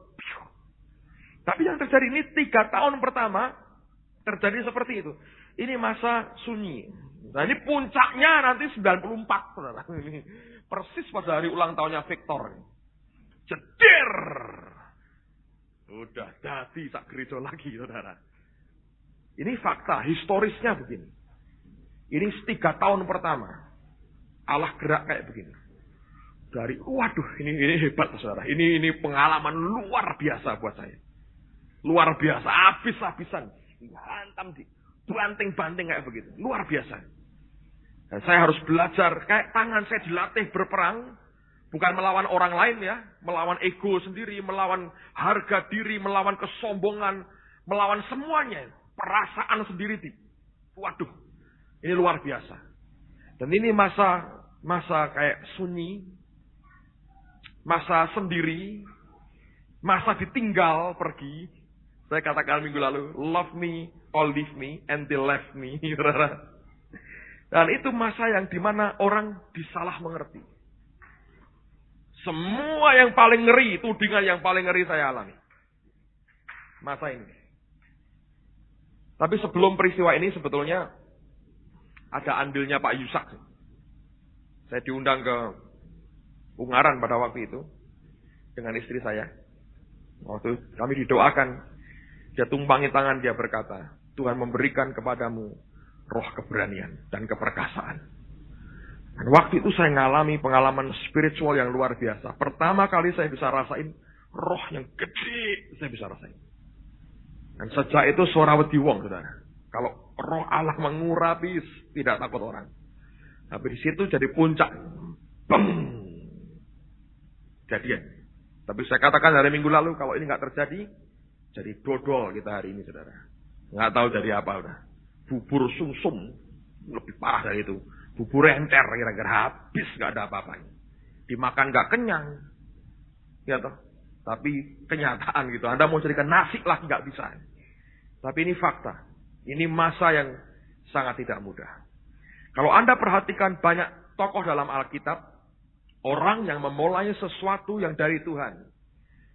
Tapi yang terjadi ini 3 tahun pertama terjadi seperti itu. Ini masa sunyi. Nah ini puncaknya nanti 94, saudara. Ini persis pada hari ulang tahunnya Victor. Jedir. Udah jadi sak gereja lagi, saudara. Ini fakta, historisnya begini. Ini 3 tahun pertama. Allah gerak kayak begini. Dari, waduh, ini hebat, saudara. Ini pengalaman luar biasa buat saya. Luar biasa, habis-habisan. Hantam di banting-banting kayak begitu. Luar biasa. Dan saya harus belajar, kayak tangan saya dilatih berperang. Bukan melawan orang lain ya. Melawan ego sendiri, melawan harga diri, melawan kesombongan. Melawan semuanya. Perasaan sendiri. Waduh, ini luar biasa. Dan ini masa kayak sunyi. Masa sendiri. Masa ditinggal pergi. Saya katakan minggu lalu, love me or leave me and they left me. Dan itu masa yang dimana orang disalah mengerti. Semua yang paling ngeri, tudingan yang paling ngeri saya alami. Masa ini. Tapi sebelum peristiwa ini sebetulnya ada andilnya Pak Yusak. Saya diundang ke Ungaran pada waktu itu dengan istri saya. Waktu kami didoakan. Dia tumpangi tangan, dia berkata, Tuhan memberikan kepadamu roh keberanian dan keperkasaan. Dan waktu itu saya mengalami pengalaman spiritual yang luar biasa. Pertama kali saya bisa rasain roh yang gede, saya bisa rasain. Dan sejak itu suara wedi wong, saudara. Kalau roh Allah mengurapi, tidak takut orang. Tapi di situ jadi puncak. Bang! Jadian. Tapi saya katakan dari minggu lalu, kalau ini nggak terjadi, jadi dodol kita hari ini, saudara. Nggak tahu jadi apa udah. Bubur sumsum lebih parah dari itu. Bubur encer kira-kira habis, nggak ada apa-apanya. Dimakan nggak kenyang, ya toh. Tapi kenyataan gitu. Anda mau jadikan nasi lagi nggak bisa. Tapi ini fakta. Ini masa yang sangat tidak mudah. Kalau Anda perhatikan banyak tokoh dalam Alkitab, orang yang memulai sesuatu yang dari Tuhan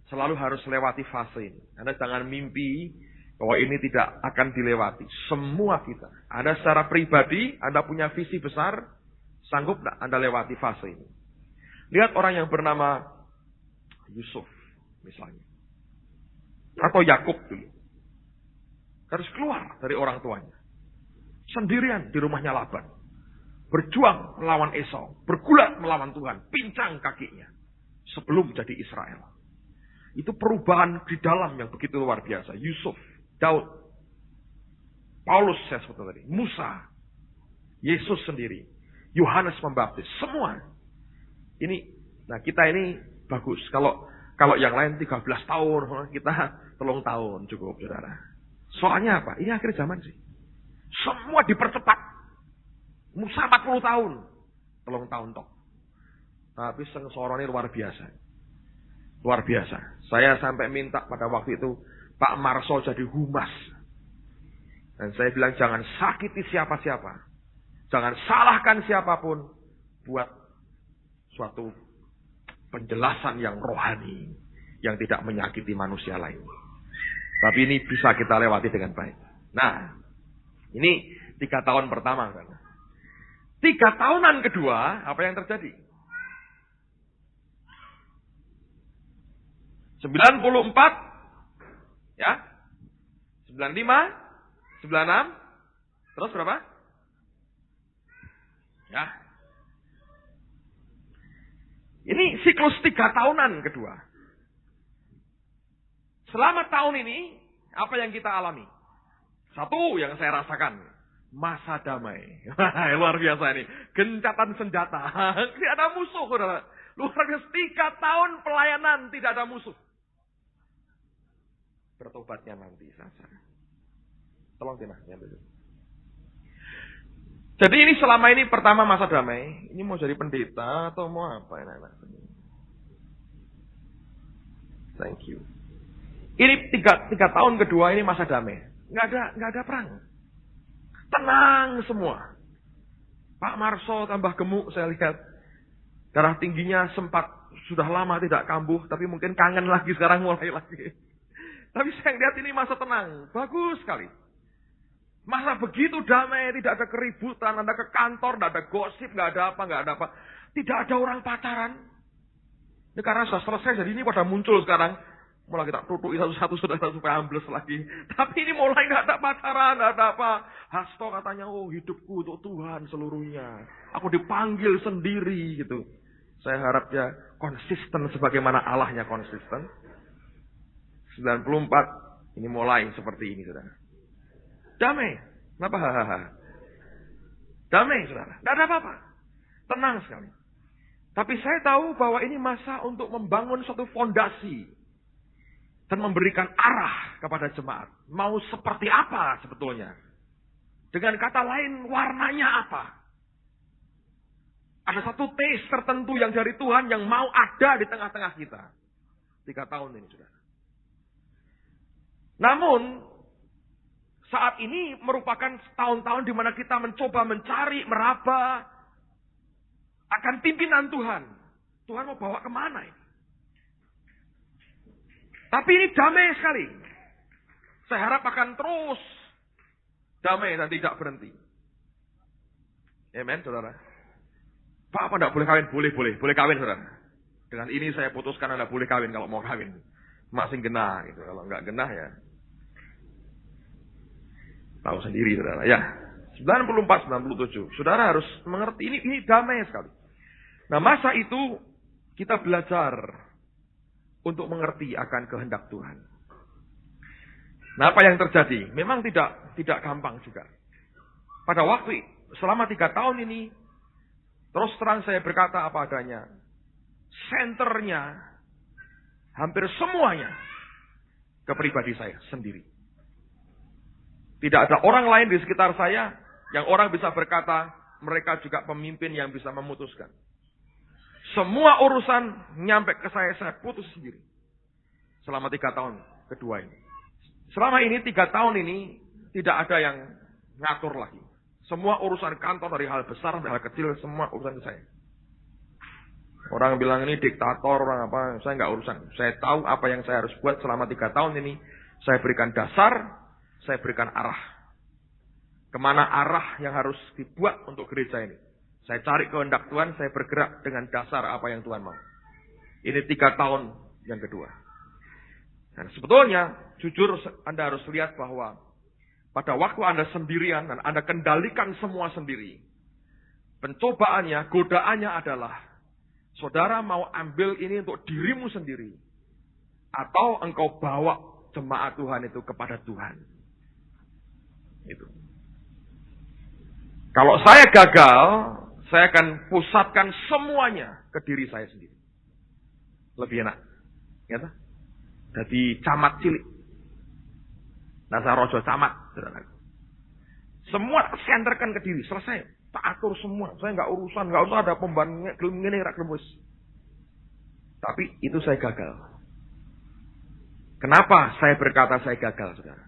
selalu harus lewati fase ini. Anda jangan mimpi bahwa ini tidak akan dilewati. Semua kita. Anda secara pribadi, Anda punya visi besar, sanggup tidak Anda lewati fase ini. Lihat orang yang bernama Yusuf, misalnya. Atau Yakub dulu. Harus keluar dari orang tuanya. Sendirian di rumahnya Laban. Berjuang melawan Esau. Bergulat melawan Tuhan. Pincang kakinya. Sebelum jadi Israel. Itu perubahan di dalam yang begitu luar biasa. Yusuf, Daud, Paulus saya sebut tadi, Musa, Yesus sendiri, Yohanes Pembaptis, semua. Ini, nah kita ini bagus. Kalau yang lain 13 tahun, kita 3 tahun cukup, saudara. Soalnya apa? Ini akhir zaman sih. Semua dipercepat. Musa 40 tahun, 3 tahun toh. Tapi sengsorone luar biasa. Luar biasa. Saya sampai minta pada waktu itu Pak Marso jadi humas. Dan saya bilang jangan sakiti siapa-siapa. Jangan salahkan siapapun. Buat suatu penjelasan yang rohani. Yang tidak menyakiti manusia lain. Tapi ini bisa kita lewati dengan baik. Nah. Ini 3 tahun pertama. 3 tahunan kedua. Apa yang terjadi? 94, ya, 95, 96, terus berapa? Ya, ini siklus 3 tahunan kedua. Selama tahun ini, apa yang kita alami? Satu yang saya rasakan, masa damai. Luar biasa ini, gencatan senjata, tidak ada musuh, saudara. Luar biasa, 3 tahun pelayanan tidak ada musuh. Bertobatnya nanti saja. Tolong Tina, ambil. Jadi ini selama ini pertama masa damai. Ini mau jadi pendeta atau mau apa? Enak-enak. Thank you. Ini tiga tahun kedua ini masa damai. Nggak ada perang. Tenang semua. Pak Marso tambah gemuk saya lihat. Darah tingginya sempat sudah lama tidak kambuh, tapi mungkin kangen lagi sekarang mulai lagi. Tapi saya lihat ini masa tenang, bagus sekali. Masa begitu damai, tidak ada keributan, ada ke kantor, tidak ada gosip, nggak ada apa. Tidak ada orang pacaran. Ini karena sudah selesai, jadi ini pada muncul sekarang. Mulai kita tutupi satu-satu supaya ambles lagi. Tapi ini mulai nggak ada pacaran, nggak ada apa. Hasto katanya, oh hidupku untuk Tuhan seluruhnya. Aku dipanggil sendiri gitu. Saya harap ya konsisten sebagaimana Allahnya konsisten. 94 ini mulai seperti ini, saudara. Damai. Kenapa? Damai, saudara. Tidak ada apa-apa. Tenang sekali. Tapi saya tahu bahwa ini masa untuk membangun suatu fondasi. Dan memberikan arah kepada jemaat. Mau seperti apa sebetulnya? Dengan kata lain, warnanya apa? Ada satu taste tertentu yang dari Tuhan yang mau ada di tengah-tengah kita. 3 tahun ini, saudara. Namun, saat ini merupakan tahun-tahun di mana kita mencoba mencari, meraba akan pimpinan Tuhan. Tuhan mau bawa kemana ini? Tapi ini damai sekali. Saya harap akan terus damai dan tidak berhenti. Amen, saudara. Pak, apa enggak boleh kawin? Boleh kawin, saudara. Dengan ini saya putuskan Anda boleh kawin kalau mau kawin. Masing genah gitu. Kalau enggak genah ya tahu sendiri, saudara. Ya, 94, 97. Saudara harus mengerti ini damai sekali. Nah, masa itu kita belajar untuk mengerti akan kehendak Tuhan. Nah, apa yang terjadi? Memang tidak gampang juga. Pada waktu selama 3 tahun ini, terus terang saya berkata apa adanya. Senternya hampir semuanya ke pribadi saya sendiri. Tidak ada orang lain di sekitar saya yang orang bisa berkata mereka juga pemimpin yang bisa memutuskan. Semua urusan nyampe ke saya putus sendiri. Selama 3 tahun kedua ini. Selama ini 3 tahun ini tidak ada yang ngatur lagi. Semua urusan kantor dari hal besar sampai hal kecil semua urusan saya. Orang bilang ini diktator, orang apa, saya nggak urusan. Saya tahu apa yang saya harus buat selama 3 tahun ini. Saya berikan dasar. Saya berikan arah. Kemana arah yang harus dibuat untuk gereja ini. Saya cari kehendak Tuhan, saya bergerak dengan dasar apa yang Tuhan mau. Ini 3 tahun yang kedua. Dan sebetulnya, jujur Anda harus lihat bahwa pada waktu Anda sendirian dan Anda kendalikan semua sendiri. Pencobaannya, godaannya adalah, saudara mau ambil ini untuk dirimu sendiri. Atau engkau bawa jemaat Tuhan itu kepada Tuhan. Itu. Kalau saya gagal, saya akan pusatkan semuanya ke diri saya sendiri. Lebih enak. Ya tak? Jadi camat cilik. Nasarojo camat. Semua senterkan ke diri. Selesai. Tak atur semua. Saya nggak urusan. Nggak usah ada pembantunya. Ini rak lemus. Tapi itu saya gagal. Kenapa saya berkata saya gagal, saudara?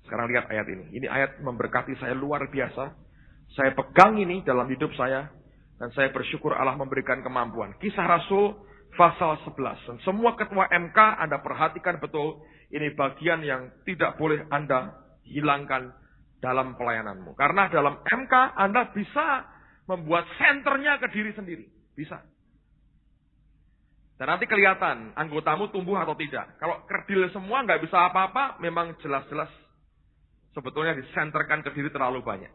Sekarang lihat ayat ini. Ini ayat memberkati saya luar biasa. Saya pegang ini dalam hidup saya. Dan saya bersyukur Allah memberikan kemampuan. Kisah Rasul pasal 11. Dan semua ketua MK Anda perhatikan betul. Ini bagian yang tidak boleh Anda hilangkan dalam pelayananmu. Karena dalam MK Anda bisa membuat senternya ke diri sendiri. Bisa. Dan nanti kelihatan anggotamu tumbuh atau tidak. Kalau kerdil semua nggak bisa apa-apa, memang jelas-jelas sebetulnya disenterkan ke diri terlalu banyak.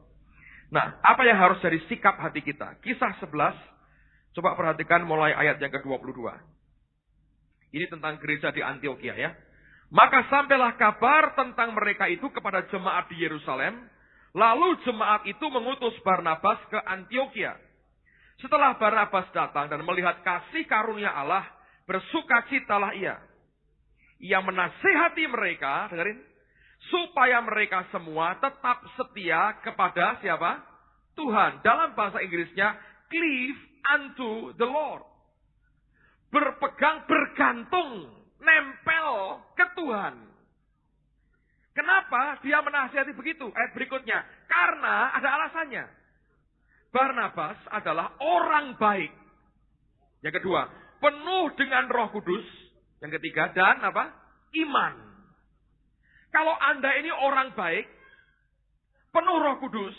Nah, apa yang harus jadi sikap hati kita? Kisah 11, coba perhatikan mulai ayat yang ke-22. Ini tentang gereja di Antioquia ya. Maka sampailah kabar tentang mereka itu kepada jemaat di Yerusalem. Lalu jemaat itu mengutus Barnabas ke Antioquia. Setelah Barnabas datang dan melihat kasih karunia Allah, bersukacitalah ia. Ia menasihati mereka, dengerin, supaya mereka semua tetap setia kepada siapa? Tuhan. Dalam bahasa Inggrisnya, cleave unto the Lord. Berpegang, bergantung, nempel ke Tuhan. Kenapa dia menasihati begitu? Ayat berikutnya. Karena ada alasannya. Barnabas adalah orang baik. Yang kedua, penuh dengan Roh Kudus. Yang ketiga, dan apa? Iman. Kalau Anda ini orang baik, penuh Roh Kudus,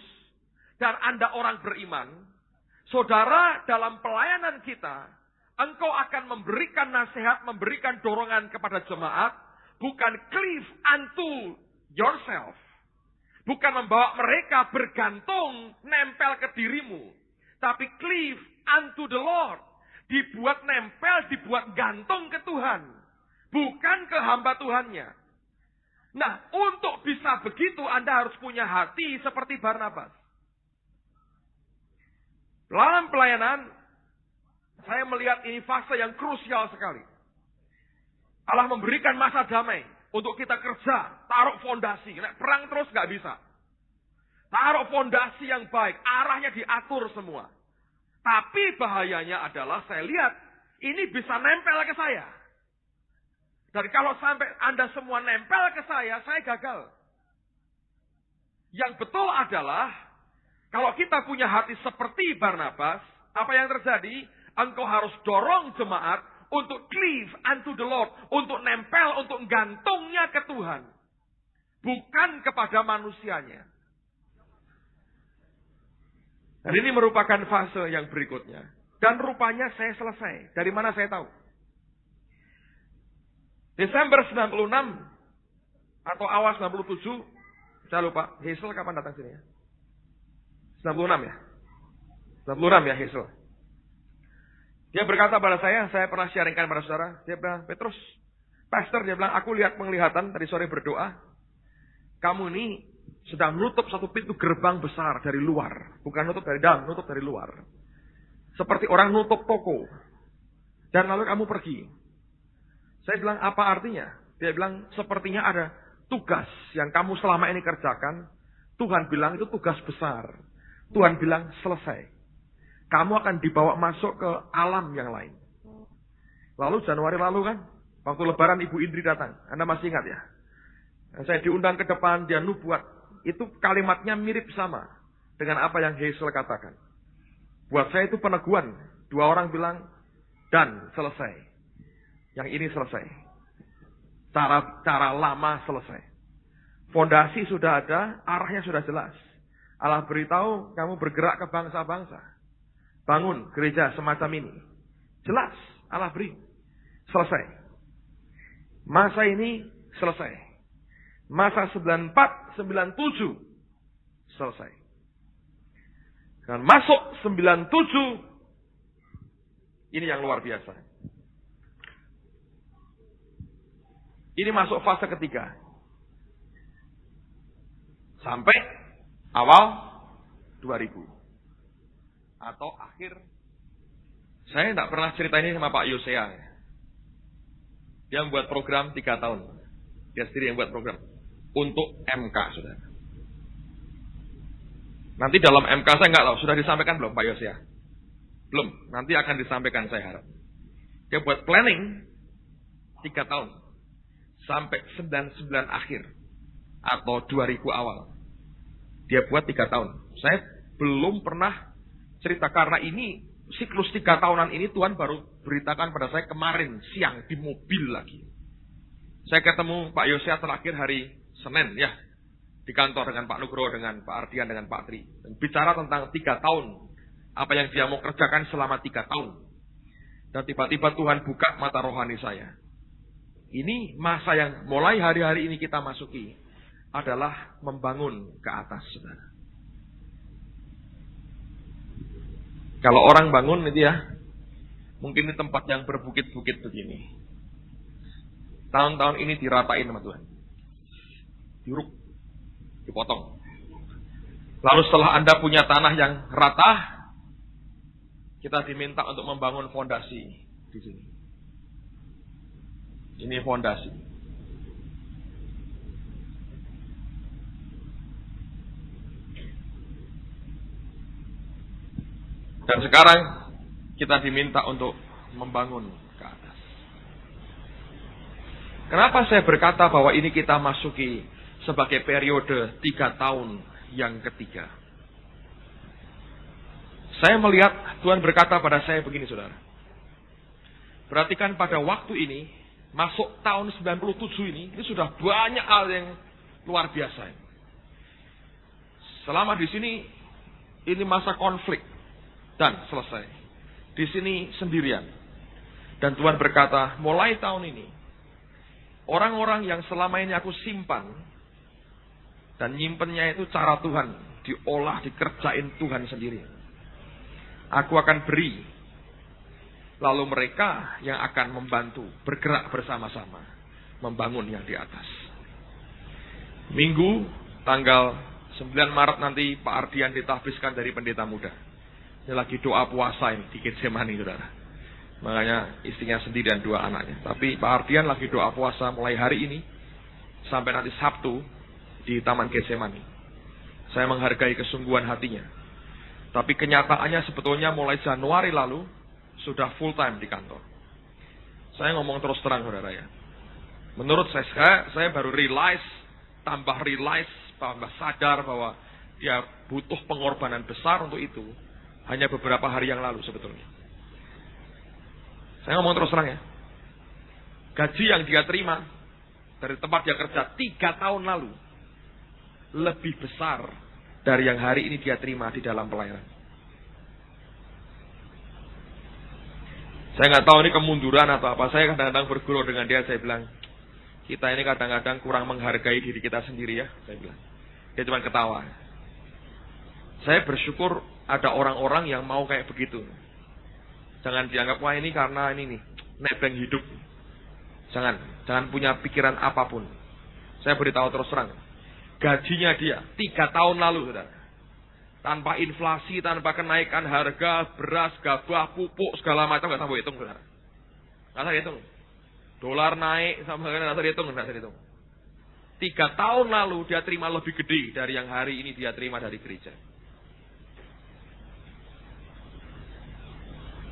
dan Anda orang beriman, saudara, dalam pelayanan kita, engkau akan memberikan nasihat, memberikan dorongan kepada jemaat, bukan cleave unto yourself. Bukan membawa mereka bergantung, nempel ke dirimu. Tapi cleave unto the Lord. Dibuat nempel, dibuat gantung ke Tuhan. Bukan ke hamba Tuhannya. Nah, untuk bisa begitu Anda harus punya hati seperti Barnabas. Dalam pelayanan, saya melihat ini fase yang krusial sekali. Allah memberikan masa damai untuk kita kerja, taruh fondasi. Nek perang terus nggak bisa. Taruh fondasi yang baik, arahnya diatur semua. Tapi bahayanya adalah saya lihat ini bisa nempel ke saya. Dan kalau sampai Anda semua nempel ke saya gagal. Yang betul adalah kalau kita punya hati seperti Barnabas, apa yang terjadi? Engkau harus dorong jemaat untuk cleave unto the Lord. Untuk nempel, untuk gantungnya ke Tuhan. Bukan kepada manusianya. Dan ini merupakan fase yang berikutnya. Dan rupanya saya selesai. Dari mana saya tahu? Desember 96 atau awal 97, saya lupa. Hazel kapan datang sini ya? 96 ya? 96 ya Hazel. Dia berkata pada saya pernah sharingkan pada saudara. Dia bilang, Petrus, Pastor, dia bilang, aku lihat penglihatan tadi sore berdoa. Kamu ini sedang menutup satu pintu gerbang besar dari luar. Bukan nutup dari dalam, nutup dari luar. Seperti orang nutup toko. Dan lalu kamu pergi. Saya bilang, apa artinya? Dia bilang, sepertinya ada tugas yang kamu selama ini kerjakan. Tuhan bilang, itu tugas besar. Tuhan bilang, selesai. Kamu akan dibawa masuk ke alam yang lain. Lalu Januari lalu kan, waktu lebaran Ibu Indri datang. Anda masih ingat ya? Saya diundang ke depan, dia nubuat. Itu kalimatnya mirip sama dengan apa yang Hazel katakan. Buat saya itu peneguhan. Dua orang bilang, dan selesai. Yang ini selesai. Cara lama selesai. Fondasi sudah ada, arahnya sudah jelas. Allah beritahu kamu bergerak ke bangsa-bangsa. Bangun gereja semacam ini. Jelas, Allah beri. Selesai. Masa ini selesai. Masa 94, 97 selesai. Dan masuk 97, ini yang luar biasa. Ini masuk fase ketiga. Sampai awal 2000. Atau akhir. Saya tidak pernah cerita ini sama Pak Yosea. Dia membuat program 3 tahun. Dia sendiri yang buat program. Untuk MK, saudara. Nanti dalam MK saya nggak tahu. Sudah disampaikan belum Pak Yosea? Belum. Nanti akan disampaikan saya harap. Dia buat planning 3 tahun. Sampai 99 akhir. Atau 2000 awal. Dia buat 3 tahun. Saya belum pernah cerita karena ini siklus 3 tahunan ini Tuhan baru beritakan pada saya kemarin siang di mobil lagi. Saya ketemu Pak Yosea terakhir hari Senin ya di kantor dengan Pak Nugroho, dengan Pak Ardian, dengan Pak Tri. Dan bicara tentang 3 tahun apa yang dia mau kerjakan selama 3 tahun. Dan tiba-tiba Tuhan buka mata rohani saya. Ini masa yang mulai hari-hari ini kita masuki adalah membangun ke atas, saudara. Kalau orang bangun itu ya, mungkin di tempat yang berbukit-bukit begini. Tahun-tahun ini diratain sama Tuhan. Diuruk, dipotong. Lalu setelah Anda punya tanah yang rata, kita diminta untuk membangun fondasi di sini. Ini fondasi. Dan sekarang kita diminta untuk membangun ke atas. Kenapa saya berkata bahwa ini kita masuki sebagai periode 3 tahun yang ketiga? Saya melihat Tuhan berkata pada saya begini, saudara. Perhatikan pada waktu ini, masuk tahun 97 ini sudah banyak hal yang luar biasa. Selama di sini, ini masa konflik dan selesai. Di sini sendirian. Dan Tuhan berkata, mulai tahun ini, orang-orang yang selama ini aku simpan, dan nyimpennya itu cara Tuhan, diolah, dikerjain Tuhan sendiri. Aku akan beri, lalu mereka yang akan membantu, bergerak bersama-sama, membangun yang di atas. Minggu, tanggal 9 Maret nanti Pak Ardian ditahbiskan dari pendeta muda. Ini lagi doa puasa ini di Getsemani, saudara. Makanya istrinya sendiri dan 2 anaknya. Tapi Pak Ardian lagi doa puasa mulai hari ini sampai nanti Sabtu di Taman Getsemani. Saya menghargai kesungguhan hatinya. Tapi kenyataannya sebetulnya mulai Januari lalu sudah full time di kantor. Saya ngomong terus terang, saudara ya. Menurut saya baru tambah sadar bahwa dia butuh pengorbanan besar untuk itu. Hanya beberapa hari yang lalu sebetulnya. Saya ngomong terus terang ya. Gaji yang dia terima dari tempat dia kerja 3 tahun lalu lebih besar dari yang hari ini dia terima di dalam pelayanan. Saya nggak tahu ini kemunduran atau apa. Saya kadang-kadang bergurau dengan dia. Saya bilang, kita ini kadang-kadang kurang menghargai diri kita sendiri ya. Saya bilang, dia cuma ketawa. Saya bersyukur ada orang-orang yang mau kayak begitu. Jangan dianggap, wah ini karena ini nih, nebeng hidup. Jangan punya pikiran apapun. Saya beritahu terus terang. Gajinya dia 3 tahun lalu, saudara. Tanpa inflasi, tanpa kenaikan harga, beras, gabah, pupuk, segala macam, nggak sampai hitung, saudara. Nggak sampai hitung. Dolar naik, sama nggak sampai hitung. 3 tahun lalu dia terima lebih gede dari yang hari ini dia terima dari gereja.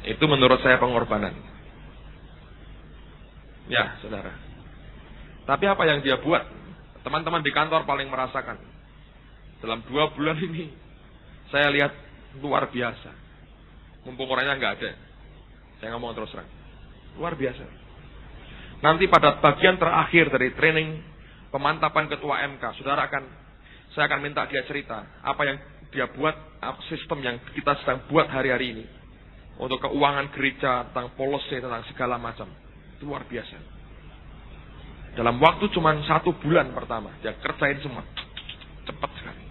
Itu menurut saya pengorbanan. Ya, saudara. Tapi apa yang dia buat? Teman-teman di kantor paling merasakan. Dalam 2 bulan ini, saya lihat luar biasa. Mumpung orangnya nggak ada. Saya ngomong terus terang. Luar biasa. Nanti pada bagian terakhir dari training pemantapan ketua MK, saya akan minta dia cerita apa yang dia buat, sistem yang kita sedang buat hari-hari ini untuk keuangan gereja, tentang policy, tentang segala macam. Itu luar biasa. Dalam waktu cuma 1 bulan pertama, dia kerjain semua. Cepat sekali.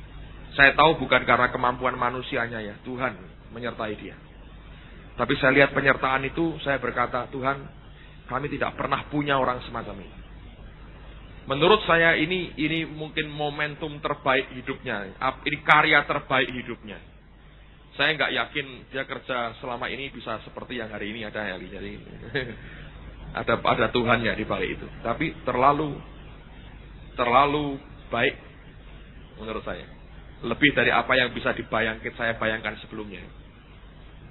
Saya tahu bukan karena kemampuan manusianya ya, Tuhan menyertai dia. Tapi saya lihat penyertaan itu, saya berkata, Tuhan, kami tidak pernah punya orang semacam ini. Menurut saya ini mungkin momentum terbaik hidupnya. Ini karya terbaik hidupnya. Saya nggak yakin dia kerja selama ini bisa seperti yang hari ini ada Eli. Jadi ada Tuhannya di balik itu. Tapi terlalu baik menurut saya. Lebih dari apa yang bisa saya bayangkan sebelumnya.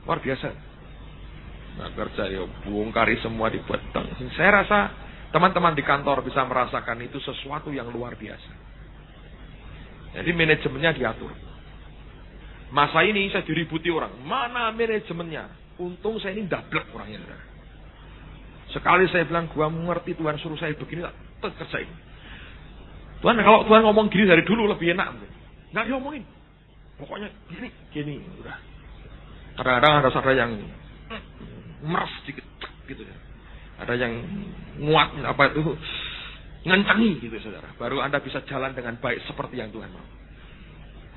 Luar biasa. Nah, kerja ya bongkari semua dibuat. Saya rasa teman-teman di kantor bisa merasakan itu sesuatu yang luar biasa. Jadi manajemennya diatur. Masa ini saya diributi orang. Mana manajemennya? Untung saya ini dablek orangnya. Sekali saya bilang, gua mengerti Tuhan suruh saya begini, tak kerjain. Tuhan, kalau Tuhan ngomong gini dari dulu lebih enak. Nggak diomongin. Pokoknya gini, udah. Kadang-kadang ada saudara yang meres sedikit, gitu ya. Ada yang nguat, ngencangi gitu saudara. Baru Anda bisa jalan dengan baik seperti yang Tuhan mau.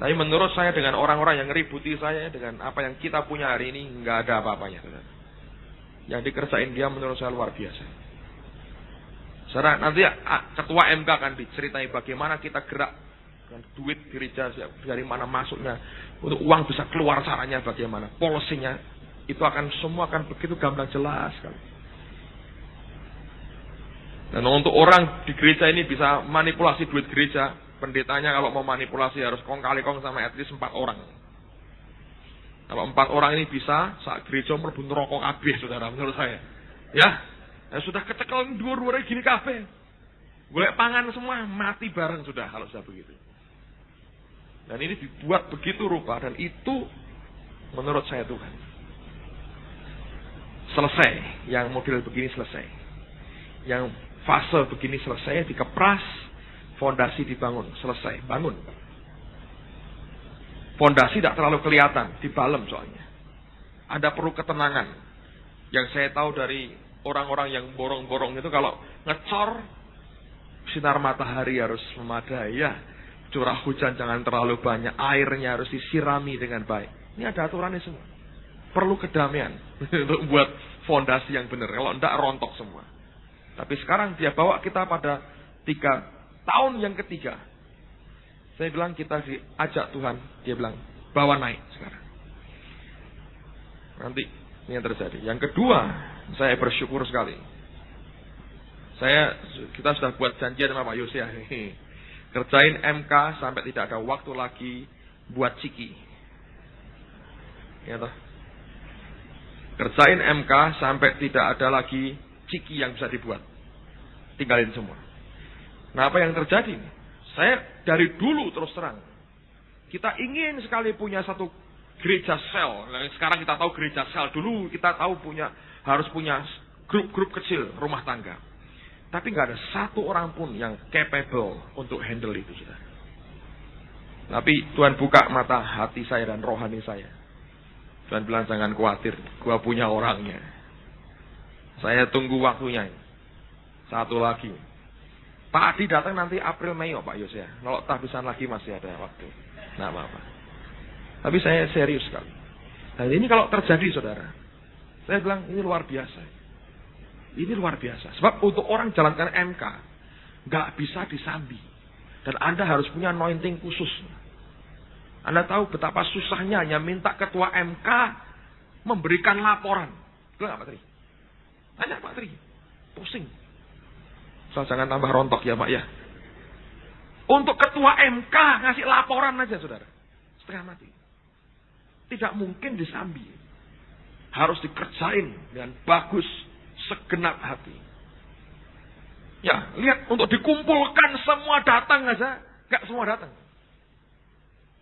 Tapi menurut saya dengan orang-orang yang ngeributi saya, dengan apa yang kita punya hari ini, nggak ada apa-apanya saudara. Yang dikerjain dia menurut saya luar biasa. Saudara, nanti ketua MK akan diceritai bagaimana kita gerak dengan duit gereja, dari mana masuknya, untuk uang bisa keluar caranya bagaimana, polisinya, itu semua akan begitu gamblang jelas sekali. Dan untuk orang di gereja ini bisa manipulasi duit gereja, pendetanya kalau mau manipulasi harus kong kali kong sama at least 4 orang. Kalau 4 orang ini bisa, saat gereja mlebu neraka kabeh, saudara, menurut saya. Ya sudah kecekel dhuwur-dhuwure gini kabeh. Golek pangan semua, mati bareng sudah kalau sudah begitu. Dan ini dibuat begitu rupa, dan itu menurut saya Tuhan. Selesai, yang model begini selesai. Yang fase begini selesai, dikepras, fondasi dibangun, selesai, bangun. Fondasi tidak terlalu kelihatan, dibalem soalnya. Ada perlu ketenangan. Yang saya tahu dari orang-orang yang borong-borong itu, kalau ngecor, sinar matahari harus memadai, ya. Curah hujan jangan terlalu banyak, airnya harus disirami dengan baik. Ini ada aturannya semua. Perlu kedamaian untuk buat fondasi yang benar. Kalau enggak, rontok semua. Tapi sekarang dia bawa kita pada 3 tahun yang ketiga. Saya bilang kita diajak Tuhan, dia bilang bawa naik sekarang. Nanti ini yang terjadi. Yang kedua, saya bersyukur sekali. Kita sudah buat janjian sama Pak Yosia nih. Kerjain MK sampai tidak ada waktu lagi buat ciki. Ya toh. Kerjain MK sampai tidak ada lagi ciki yang bisa dibuat. Tinggalin semua. Nah, apa yang terjadi? Saya dari dulu terus terang, kita ingin sekali punya satu gereja sel. Nah, sekarang kita tahu gereja sel. Dulu kita tahu harus punya grup-grup kecil rumah tangga. Tapi nggak ada satu orang pun yang capable untuk handle itu, sudah. Tapi Tuhan buka mata hati saya dan rohani saya. Tuhan bilang jangan khawatir, gua punya orangnya. Saya tunggu waktunya. Satu lagi. Pak Adi datang nanti April Mei, Pak Yos ya. Kalau tahbisan lagi masih ada waktu. Nah, apa-apa. Tapi saya serius sekali. Dan ini kalau terjadi, saudara, saya bilang ini luar biasa. Ini luar biasa. Sebab untuk orang jalankan MK, nggak bisa disambi. Dan Anda harus punya anointing khusus. Anda tahu betapa susahnya hanya minta ketua MK memberikan laporan. Betul nggak Pak Tri? Tanya Pak Tri. Pusing. So, jangan tambah rontok ya Pak ya. Untuk ketua MK ngasih laporan aja saudara. Setengah mati. Tidak mungkin disambi. Harus dikerjain dengan bagus. Segenap hati. Ya, lihat untuk dikumpulkan semua datang aja, enggak semua datang.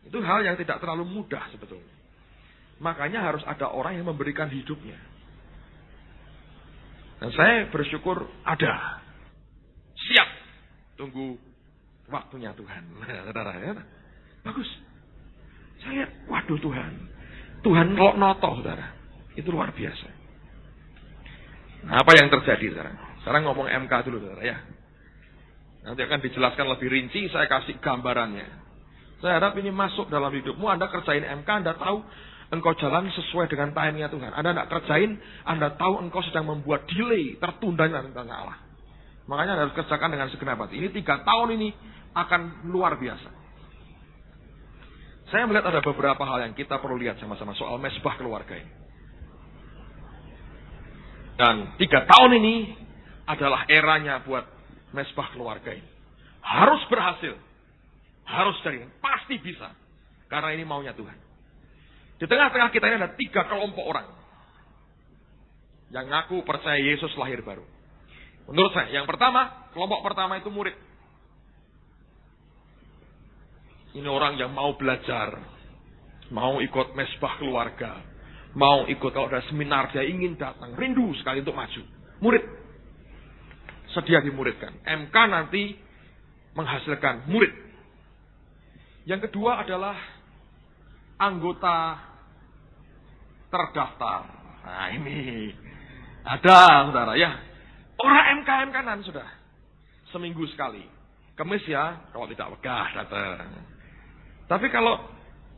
Itu hal yang tidak terlalu mudah sebetulnya. Makanya harus ada orang yang memberikan hidupnya. Dan saya bersyukur ada. Siap. Tunggu waktunya Tuhan. Saudara, ya. Bagus. Saya lihat, waduh Tuhan. Tuhan noto, saudara. Itu luar biasa. Nah, apa yang terjadi sekarang? Sekarang ngomong MK dulu saudara ya. Nanti akan dijelaskan lebih rinci, saya kasih gambarannya. Saya harap ini masuk dalam hidupmu. Anda kerjain MK, Anda tahu engkau jalan sesuai dengan timingnya Tuhan. Anda tidak kerjain, Anda tahu engkau sedang membuat delay, tertundanya tentang Allah. Makanya Anda harus kerjakan dengan segenap hati. Ini 3 tahun ini akan luar biasa. Saya melihat ada beberapa hal yang kita perlu lihat sama-sama soal mesbah keluarga ini. Dan 3 tahun ini adalah eranya buat mesbah keluarga ini. Harus berhasil. Harus dari pasti bisa. Karena ini maunya Tuhan. Di tengah-tengah kita ini ada 3 kelompok orang. Yang ngaku percaya Yesus lahir baru. Menurut saya, yang pertama, kelompok pertama itu murid. Ini orang yang mau belajar. Mau ikut mesbah keluarga. Mau ikut kalau ada seminar dia ingin datang. Rindu sekali untuk maju. Murid. Sedia dimuridkan. MK nanti menghasilkan murid. Yang kedua adalah anggota terdaftar. Nah ini. Ada saudara ya. Orang MK kanan sudah. Seminggu sekali. Kemis ya. Kalau tidak wegah datang. Tapi kalau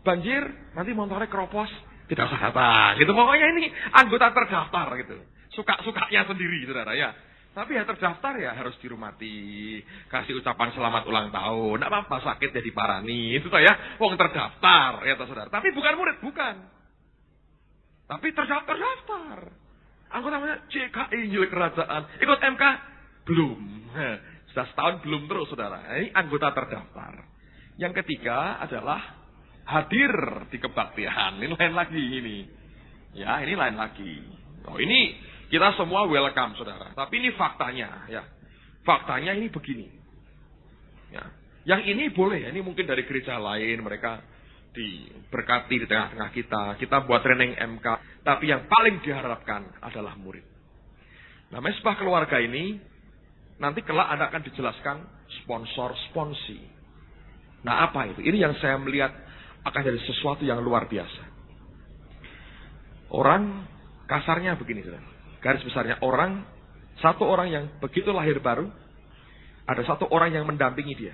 banjir nanti motornya keropos. Tidak usah datang. Gitu. Pokoknya ini anggota terdaftar gitu. Suka-sukanya sendiri saudara ya. Tapi ya terdaftar ya harus dirumati. Kasih ucapan selamat ulang tahun. Tidak apa-apa sakit jadi parani. Itu toh ya. Wong terdaftar ya toh saudara. Tapi bukan murid. Bukan. Tapi terdaftar. Anggota namanya CKI Injil Kerajaan. Ikut MK? Belum. Sudah setahun belum terus saudara. Ini anggota terdaftar. Yang ketiga adalah hadir di kebaktian. Ini lain lagi ini. Ya, ini lain lagi. Oh, ini kita semua welcome, saudara. Tapi ini faktanya, ya. Faktanya ini begini. Ya. Yang ini boleh, ini mungkin dari gereja lain, mereka diberkati di tengah-tengah kita. Kita buat training MK. Tapi yang paling diharapkan adalah murid. Nah, mesbah keluarga ini, nanti kelak Anda akan dijelaskan sponsor-sponsi. Nah, apa itu? Ini yang saya melihat akan jadi sesuatu yang luar biasa. Orang, kasarnya begini, saudara. Garis besarnya, satu orang yang begitu lahir baru, ada satu orang yang mendampingi dia.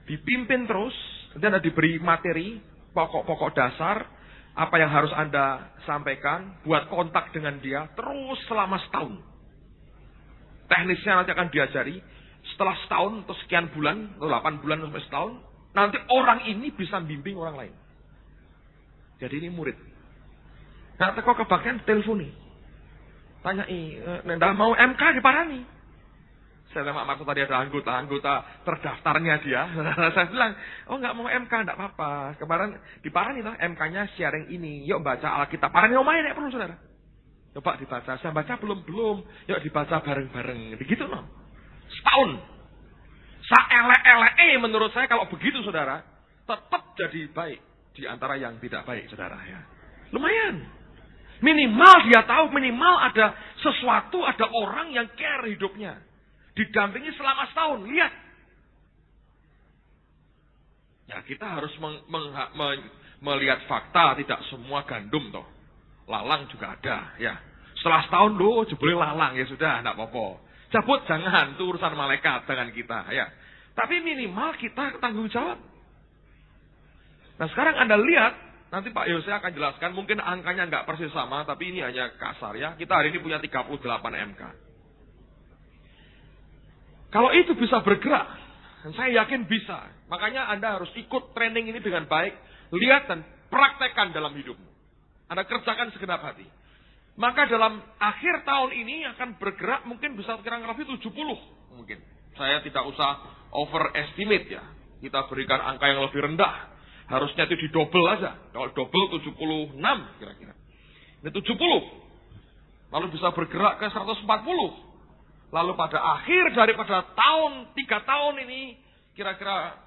Dipimpin terus, dan Anda diberi materi, pokok-pokok dasar, apa yang harus Anda sampaikan, buat kontak dengan dia, terus selama setahun. Teknisnya nanti akan diajari, setelah setahun atau sekian bulan, atau 8 bulan sampai setahun, nanti orang ini bisa bimbing orang lain. Jadi ini murid. Nah, teko kebaktian telefoni. Tanyai, ndak mau MK diparani. Saya memang maksud tadi ada anggota terdaftarnya dia. Saya bilang, oh nggak mau MK, nggak apa-apa. Kemarin diparani lah MK-nya sharing ini. Yuk baca Alkitab. Parani omain ya perlu saudara. Coba dibaca. Saya baca belum. Yuk dibaca bareng-bareng. Begitu loh. Setahun. Saelek-elek menurut saya kalau begitu saudara, tetap jadi baik di antara yang tidak baik saudara ya. Lumayan. Minimal dia tahu, minimal ada sesuatu, ada orang yang care hidupnya. Didampingi selama setahun, lihat. Ya kita harus melihat fakta, tidak semua gandum toh. Lalang juga ada ya. Setelah setahun loh, jebule lalang ya sudah, enggak apa-apa. Cabut jangan, itu urusan malaikat dengan kita ya. Tapi minimal kita tanggung jawab. Nah sekarang Anda lihat, nanti Pak Yose akan jelaskan, mungkin angkanya nggak persis sama, tapi ini hanya kasar ya. Kita hari ini punya 38 MK. Kalau itu bisa bergerak, dan saya yakin bisa. Makanya Anda harus ikut training ini dengan baik, lihat dan praktekkan dalam hidupmu. Anda kerjakan segenap hati. Maka dalam akhir tahun ini akan bergerak mungkin bisa kurang lebih 70 mungkin. Saya tidak usah overestimate ya. Kita berikan angka yang lebih rendah. Harusnya itu didobel aja. Kalau dobel 76 kira-kira. Ini 70. Lalu bisa bergerak ke 140. Lalu pada akhir daripada 3 tahun ini, kira-kira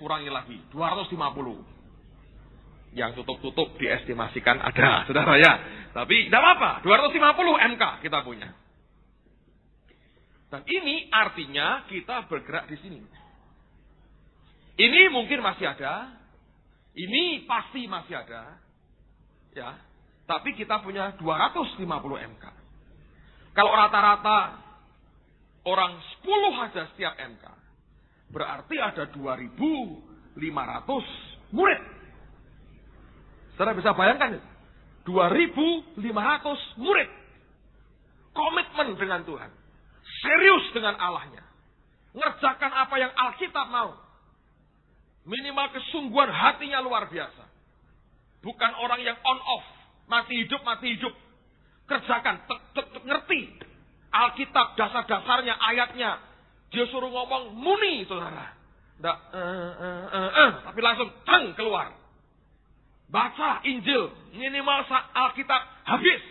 kurangi lagi, 250. Yang tutup-tutup diestimasikan ada, saudara ya. Tapi tidak apa-apa, 250 MK kita punya. Dan ini artinya kita bergerak di sini. Ini mungkin masih ada, ini pasti masih ada, ya. Tapi kita punya 250 MK. Kalau rata-rata orang 10 aja setiap MK, berarti ada 2.500 murid. Saudara bisa bayangkan, 2.500 murid. Komitmen dengan Tuhan. Serius dengan Allahnya. Ngerjakan apa yang Alkitab mau. Minimal kesungguhan hatinya luar biasa. Bukan orang yang on off. Mati hidup. Kerjakan, ngerti. Alkitab, dasar-dasarnya, ayatnya. Dia suruh ngomong muni, saudara. Nggak, tapi langsung keluar. Baca Injil, minimal Alkitab habis.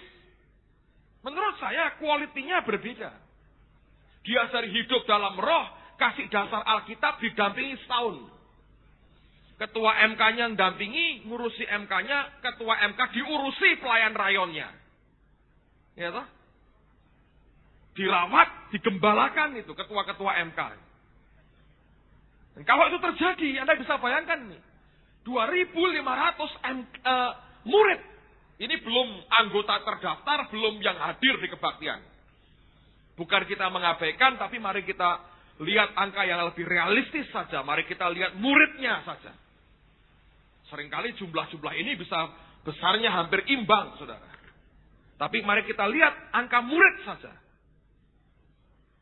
Menurut saya kualitinya berbeda. Diajari hidup dalam roh, kasih dasar Alkitab, didampingi setahun. Ketua MK-nya dampingi, ngurusi MK-nya, ketua MK diurusi pelayan rayonnya. Ya toh? Dirawat, digembalakan itu ketua-ketua MK. Dan kalau itu terjadi, Anda bisa bayangkan nih. 2.500 murid. Ini belum anggota terdaftar, belum yang hadir di kebaktian. Bukan kita mengabaikan, tapi mari kita lihat angka yang lebih realistis saja. Mari kita lihat muridnya saja. Seringkali jumlah-jumlah ini bisa besarnya hampir imbang, saudara. Tapi mari kita lihat angka murid saja.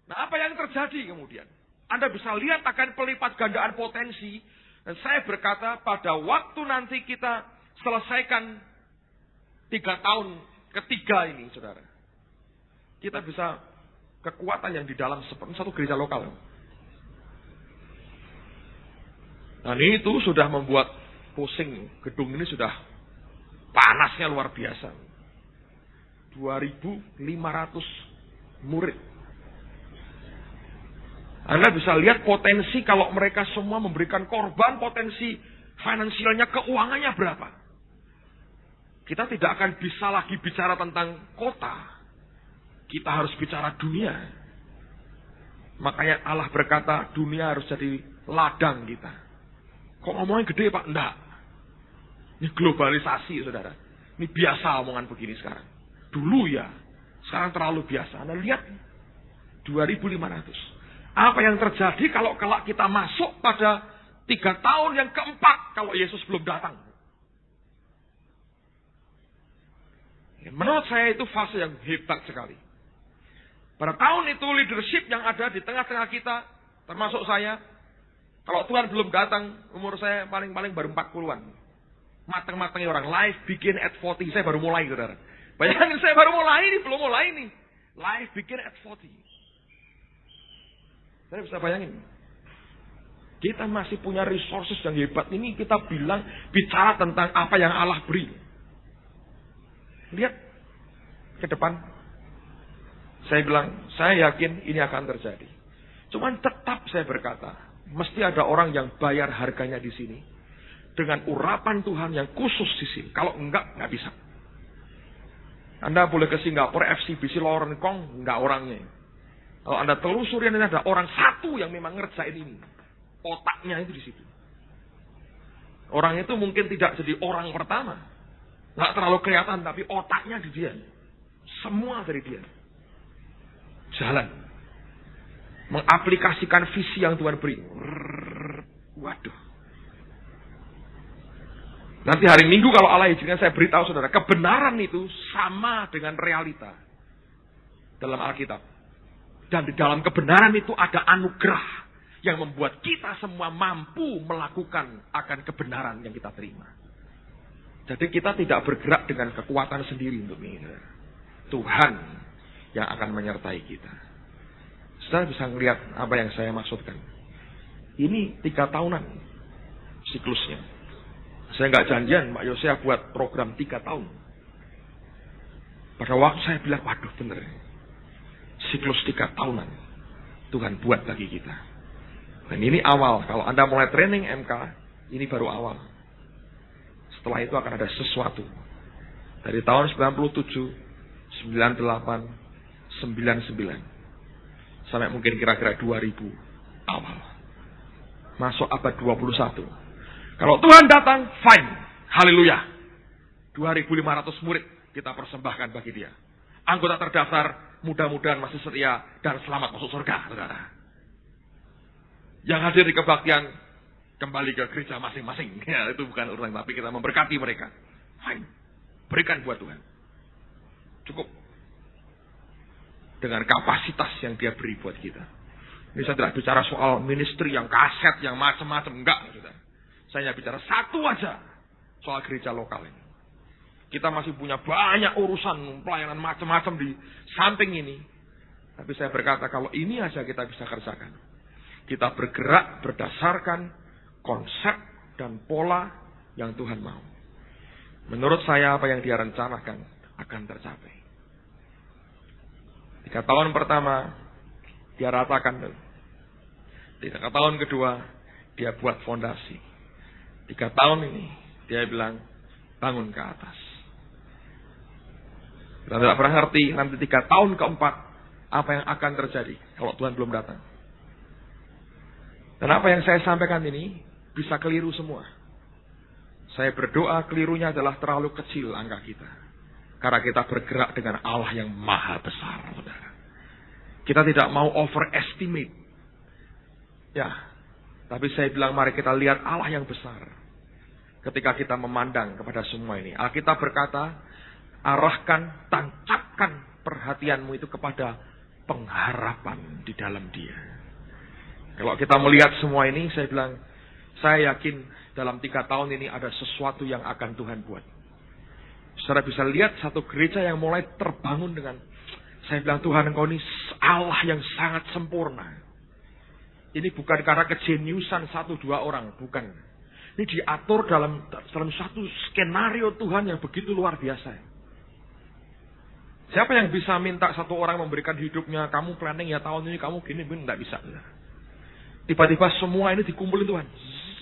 Nah, apa yang terjadi kemudian? Anda bisa lihat akan pelipat gandaan potensi. Dan saya berkata pada waktu nanti kita selesaikan 3 tahun ketiga ini, saudara. Kita bisa kekuatan yang di dalam seperti satu gereja lokal. Dan itu sudah membuat pusing. Gedung ini sudah panasnya luar biasa. 2.500 murid. Anda bisa lihat potensi kalau mereka semua memberikan korban, potensi finansialnya, keuangannya berapa. Kita tidak akan bisa lagi bicara tentang kota. Kita harus bicara dunia. Makanya Allah berkata dunia harus jadi ladang kita. Kok ngomongnya gede Pak? Enggak. Ini globalisasi saudara. Ini biasa omongan begini sekarang. Dulu ya. Sekarang terlalu biasa. Anda lihat 2.500. Apa yang terjadi kalau kelak kita masuk pada 3 tahun yang keempat kalau Yesus belum datang? Menurut saya itu fase yang hebat sekali. Pada tahun itu leadership yang ada di tengah-tengah kita, termasuk saya, kalau Tuhan belum datang, umur saya paling-paling baru 40-an. Mateng-matengnya orang, life begin at 40, saya baru mulai saudara. Bayangin saya baru mulai ini, belum mulai ini. Life begin at 40. Saya bisa bayangin. Kita masih punya resources yang hebat. Ini kita bicara tentang apa yang Allah beri. Lihat ke depan. Saya bilang, saya yakin ini akan terjadi. Cuman tetap saya berkata, mesti ada orang yang bayar harganya di sini. Dengan urapan Tuhan yang khusus di sini. Kalau enggak bisa. Anda boleh ke Singapura, FCBC Lauren Kong, enggak orangnya. Kalau Anda telusuri, ini ada orang satu yang memang ngerjain ini. Otaknya itu di situ. Orang itu mungkin tidak jadi orang pertama. Nggak terlalu kelihatan, tapi otaknya di dia. Semua dari dia. Jalan. Mengaplikasikan visi yang Tuhan beri. Waduh. Nanti hari Minggu kalau Allah izinkan saya beritahu saudara. Kebenaran itu sama dengan realita. Dalam Alkitab. Dan di dalam kebenaran itu ada anugerah. Yang membuat kita semua mampu melakukan akan kebenaran yang kita terima. Jadi kita tidak bergerak dengan kekuatan sendiri untuk ini. Tuhan yang akan menyertai kita. Saudara bisa melihat apa yang saya maksudkan. Ini 3 tahunan siklusnya. Saya nggak janjian Pak Yosea buat program 3 tahun. Pada waktu saya bilang, waduh bener. Siklus 3 tahunan Tuhan buat bagi kita. Dan ini awal. Kalau Anda mulai training MK, ini baru awal. Setelah itu akan ada sesuatu. Dari tahun 97, 98, 99. Sampai mungkin kira-kira 2000 awal. Masuk abad 21. Kalau Tuhan datang, fine. Haleluya. 2.500 murid kita persembahkan bagi dia. Anggota terdaftar, mudah-mudahan masih setia dan selamat masuk surga, saudara. Yang hadir di kebaktian, kembali ke gereja masing-masing. Ya, itu bukan urusan, tapi kita memberkati mereka. Fine. Berikan buat Tuhan. Cukup. Dengan kapasitas yang dia beri buat kita. Ini saya tidak bicara soal ministry yang kaset, yang macam-macam. Enggak. Saudara. Saya bicara satu aja. Soal gereja lokal ini. Kita masih punya banyak urusan pelayanan macam-macam di samping ini. Tapi saya berkata kalau ini aja kita bisa kerjakan. Kita bergerak berdasarkan konsep dan pola yang Tuhan mau. Menurut saya apa yang dia rencanakan akan tercapai. 3 tahun pertama dia ratakan. 3 tahun kedua dia buat fondasi. 3 tahun ini dia bilang bangun ke atas. Kita tidak pernah ngerti nanti 3 tahun keempat apa yang akan terjadi kalau Tuhan belum datang. Dan apa yang saya sampaikan ini bisa keliru semua. Saya berdoa kelirunya adalah terlalu kecil angka kita. Karena kita bergerak dengan Allah yang maha besar, saudara. Kita tidak mau overestimate. Ya, tapi saya bilang mari kita lihat Allah yang besar. Ketika kita memandang kepada semua ini. Alkitab berkata, arahkan, tancapkan perhatianmu itu kepada pengharapan di dalam Dia. Kalau kita melihat semua ini, saya bilang, saya yakin dalam 3 tahun ini ada sesuatu yang akan Tuhan buat. Saudara bisa lihat satu gereja yang mulai terbangun dengan, saya bilang Tuhan engkau ini Allah yang sangat sempurna. Ini bukan karena kejeniusan 1-2 orang, bukan. Ini diatur dalam satu skenario Tuhan yang begitu luar biasa. Siapa yang bisa minta satu orang memberikan hidupnya, kamu planning ya tahun ini kamu gini, enggak bisa. Tiba-tiba semua ini dikumpulin Tuhan,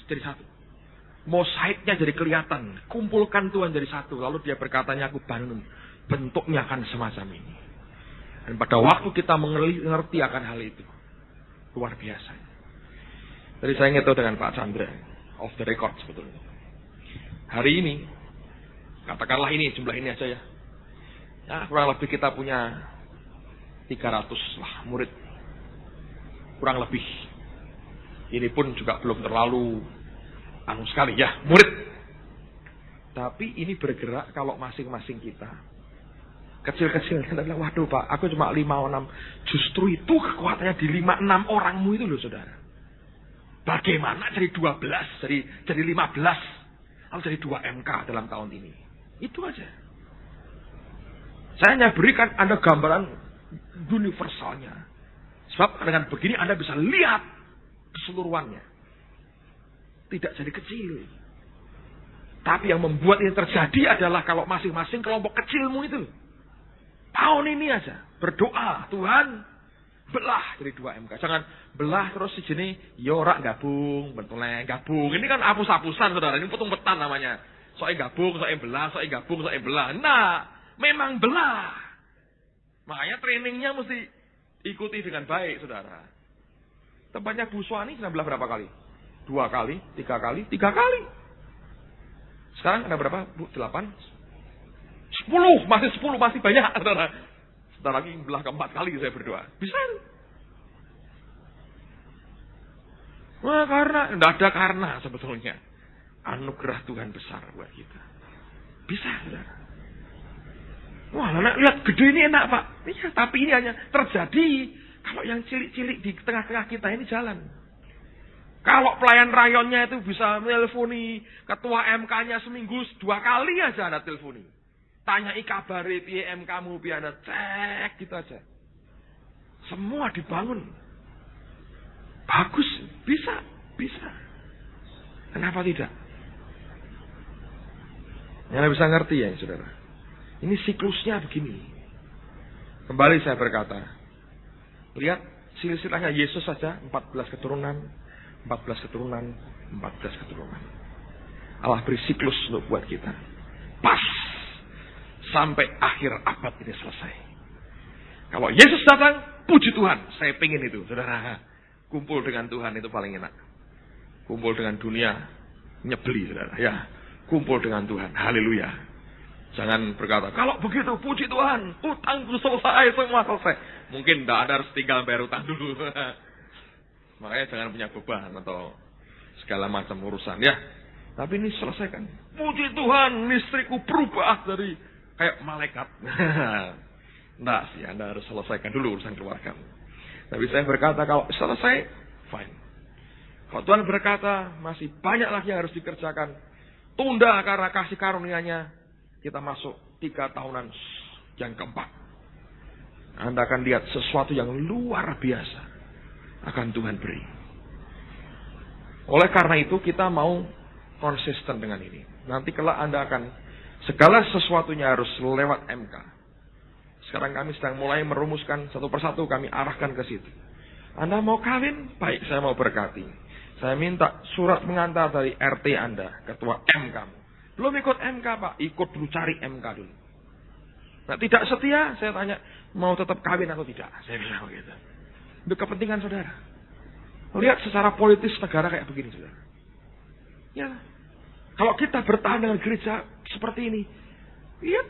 jadi satu. Mosaiknya jadi kelihatan, kumpulkan Tuhan jadi satu. Lalu dia berkatanya, aku bangun, bentuknya akan semacam ini. Dan pada waktu kita mengerti akan hal itu, luar biasa. Tadi saya ingin tahu dengan Pak Chandra, off the record sebetulnya. Hari ini, katakanlah ini, jumlah ini aja ya. Ya, kurang lebih kita punya 300 lah murid. Kurang lebih. Ini pun juga belum terlalu sekali ya, murid. Tapi ini bergerak kalau masing-masing kita kecil-kecil, kita bilang, waduh Pak, aku cuma 5-6. Justru itu kekuatannya di 5-6 orangmu itu loh saudara. Bagaimana jadi 12, jadi 15, lalu jadi 2 MK dalam tahun ini. Itu aja. Saya hanya berikan Anda gambaran universalnya. Sebab dengan begini Anda bisa lihat keseluruhannya. Tidak jadi kecil. Tapi yang membuat ini terjadi adalah kalau masing-masing kelompok kecilmu itu. Tahun ini aja berdoa, Tuhan belah jadi 2 MK. Jangan belah terus sejenis yorak gabung, betulnya gabung. Ini kan hapus-hapusan saudara, ini petung-petan namanya. Soalnya gabung, soalnya belah, soalnya gabung, soalnya belah. Nah, memang belah. Makanya trainingnya mesti ikuti dengan baik saudara. Tempatnya Bu Suwani sudah belah berapa kali? 2 kali, 3 kali, 3 kali. Sekarang ada berapa? Bu, 8? 10, masih banyak, saudara. Sebentar lagi belah ke-4 kali saya berdoa. Bisa. Wah, tidak ada karena sebetulnya. Anugerah Tuhan besar buat kita. Bisa, saudara. Wah, anak lihat gede ini enak Pak. Iya, tapi ini hanya terjadi kalau yang cilik-cilik di tengah-tengah kita ini jalan. Kalau pelayan rayonnya itu bisa menelponi ketua MK-nya seminggu 2 kali aja Anda telponi. Tanyai kabari piye MK-mu piye Anda cek gitu aja. Semua dibangun. Bagus, bisa. Kenapa tidak? Yang bisa ngerti ya saudara. Ini siklusnya begini. Kembali saya berkata. Lihat silsilahnya Yesus saja 14 keturunan. 14 keturunan. Allah beri siklus untuk buat kita. Pas. Sampai akhir abad ini selesai. Kalau Yesus datang, puji Tuhan. Saya pengen itu, saudara. Kumpul dengan Tuhan itu paling enak. Kumpul dengan dunia, nyebeli, saudara. Ya, kumpul dengan Tuhan. Haleluya. Jangan berkata, kalau begitu puji Tuhan, utangku selesai, semua selesai. Mungkin tidak ada, harus tinggal bayar utang dulu. Makanya jangan punya beban atau segala macam urusan ya. Tapi ini selesaikan. Puji Tuhan, istriku berubah dari kayak malaikat. Nah sih, Anda harus selesaikan dulu urusan keluarga. Tapi saya berkata kalau selesai, fine. Kalau Tuhan berkata masih banyak lagi yang harus dikerjakan, tunda karena kasih karunia-Nya, kita masuk 3 tahunan yang keempat. Anda akan lihat sesuatu yang luar biasa akan Tuhan beri. Oleh karena itu kita mau konsisten dengan ini. Nanti kelak Anda akan segala sesuatunya harus lewat MK. Sekarang kami sedang mulai merumuskan satu persatu, kami arahkan ke situ. Anda mau kawin? Baik, saya mau berkati. Saya minta surat pengantar dari RT Anda, ketua MK. Belum ikut MK Pak, ikut dulu cari MK dulu. Nah tidak setia, saya tanya, mau tetap kawin atau tidak? Saya bilang begitu. Itu kepentingan saudara. Lihat secara politis negara kayak begini saudara. Ya, kalau kita bertahan dengan gereja seperti ini, ya,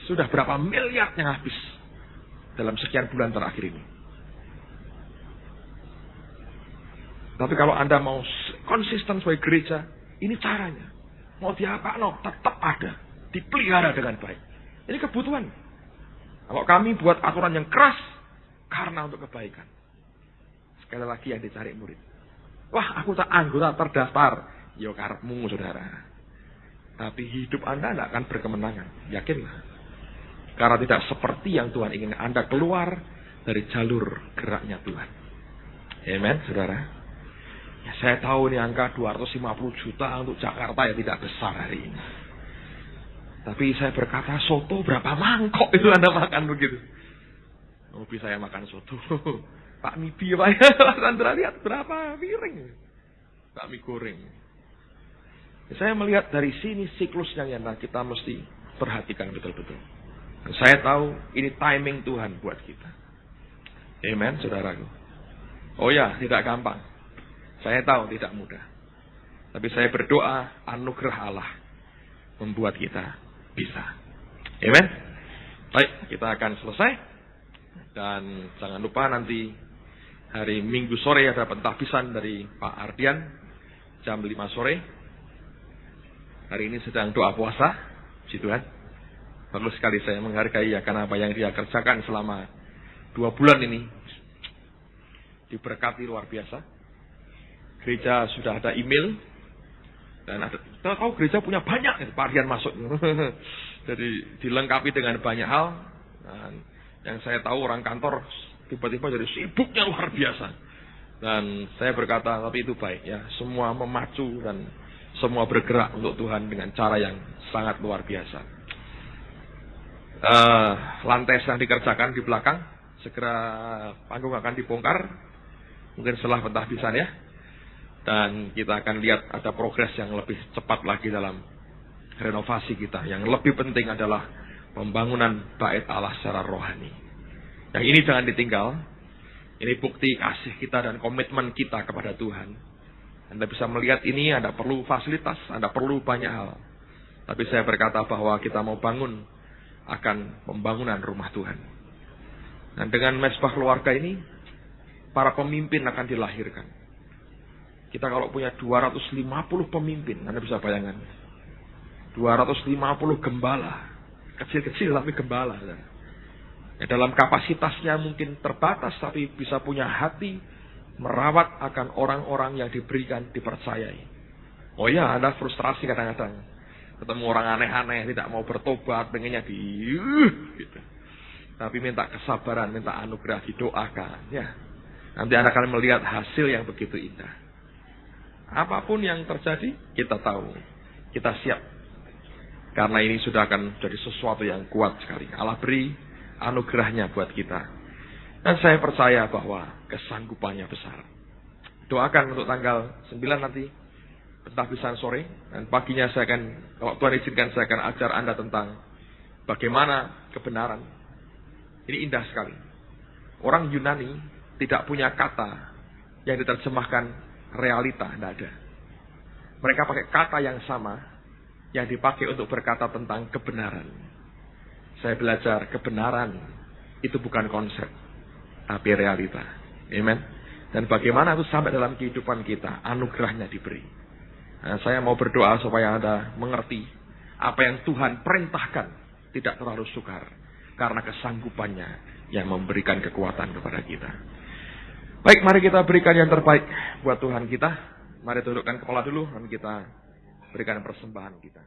sudah berapa miliar yang habis dalam sekian bulan terakhir ini. Tapi kalau Anda mau konsisten sebagai gereja, ini caranya. Mau diapa? No, tetap ada, dipelihara dengan baik. Ini kebutuhan. Kalau kami buat aturan yang keras, karena untuk kebaikan. Sekali lagi yang dicari murid. Wah, aku tak anggota terdaftar. Ya karepmu saudara. Tapi hidup Anda tidak akan berkemenangan. Yakinlah. Karena tidak seperti yang Tuhan ingin Anda keluar dari jalur geraknya Tuhan. Amen, saudara. Ya, saya tahu ini angka 250 juta untuk Jakarta ya tidak besar hari ini. Tapi saya berkata, soto berapa mangkok itu Anda makan begitu? Hobi saya makan soto. Pak Mibi, Pak Sandra, lihat berapa piring. Pak mie goreng. Saya melihat dari sini siklusnya yang kita mesti perhatikan betul-betul. Saya tahu ini timing Tuhan buat kita. Amen, saudaraku. Oh ya, tidak gampang. Saya tahu tidak mudah. Tapi saya berdoa anugerah Allah membuat kita bisa. Amen. Baik, kita akan selesai. Dan jangan lupa nanti hari Minggu sore ada pentahbisan dari Pak Ardian jam 5 sore. Hari ini sedang doa puasa, puji Tuhan. Bagus sekali, saya menghargai ya karena apa yang dia kerjakan selama 2 bulan ini diberkati luar biasa. Gereja sudah ada email dan ada, kita tahu gereja punya banyak Pak Ardian masuk. Jadi dilengkapi dengan banyak hal. Dan yang saya tahu orang kantor tiba-tiba jadi sibuknya luar biasa. Dan saya berkata, tapi itu baik ya. Semua memacu dan semua bergerak untuk Tuhan dengan cara yang sangat luar biasa. Lantai sedang dikerjakan di belakang. Segera panggung akan dibongkar. Mungkin setelah pentahbisan ya. Dan kita akan lihat ada progres yang lebih cepat lagi dalam renovasi kita. Yang lebih penting adalah pembangunan bait Allah secara rohani. Yang ini jangan ditinggal. Ini bukti kasih kita dan komitmen kita kepada Tuhan. Anda bisa melihat ini ada perlu fasilitas, ada perlu banyak hal. Tapi saya berkata bahwa kita mau bangun akan pembangunan rumah Tuhan. Dan dengan mesbah keluarga ini, para pemimpin akan dilahirkan. Kita kalau punya 250 pemimpin, Anda bisa bayangkan. 250 gembala. Kecil-kecil tapi gembala. Ya, dalam kapasitasnya mungkin terbatas, tapi bisa punya hati merawat akan orang-orang yang diberikan, dipercayai. Oh ya, ada frustrasi kadang-kadang. Ketemu orang aneh-aneh, tidak mau bertobat, pengennya gitu. Tapi minta kesabaran, minta anugerah, didoakan. Ya, nanti Anda akan melihat hasil yang begitu indah. Apapun yang terjadi, kita tahu. Kita siap. Karena ini sudah akan jadi sesuatu yang kuat sekali. Allah beri anugerahnya buat kita. Dan saya percaya bahwa kesanggupannya besar. Doakan untuk tanggal 9 nanti. Pentahbisan sore. Dan paginya saya akan, kalau Tuhan izinkan, saya akan ajar Anda tentang bagaimana kebenaran. Ini indah sekali. Orang Yunani tidak punya kata yang diterjemahkan realita, tidak ada. Mereka pakai kata yang sama yang dipakai untuk berkata tentang kebenaran. Saya belajar kebenaran itu bukan konsep, tapi realita. Amen. Dan bagaimana itu sampai dalam kehidupan kita, anugerahnya diberi. Nah, saya mau berdoa supaya Anda mengerti apa yang Tuhan perintahkan tidak terlalu sukar, karena kesanggupannya yang memberikan kekuatan kepada kita. Baik, mari kita berikan yang terbaik buat Tuhan kita. Mari tundukkan kepala dulu dan kita berikan persembahan kita.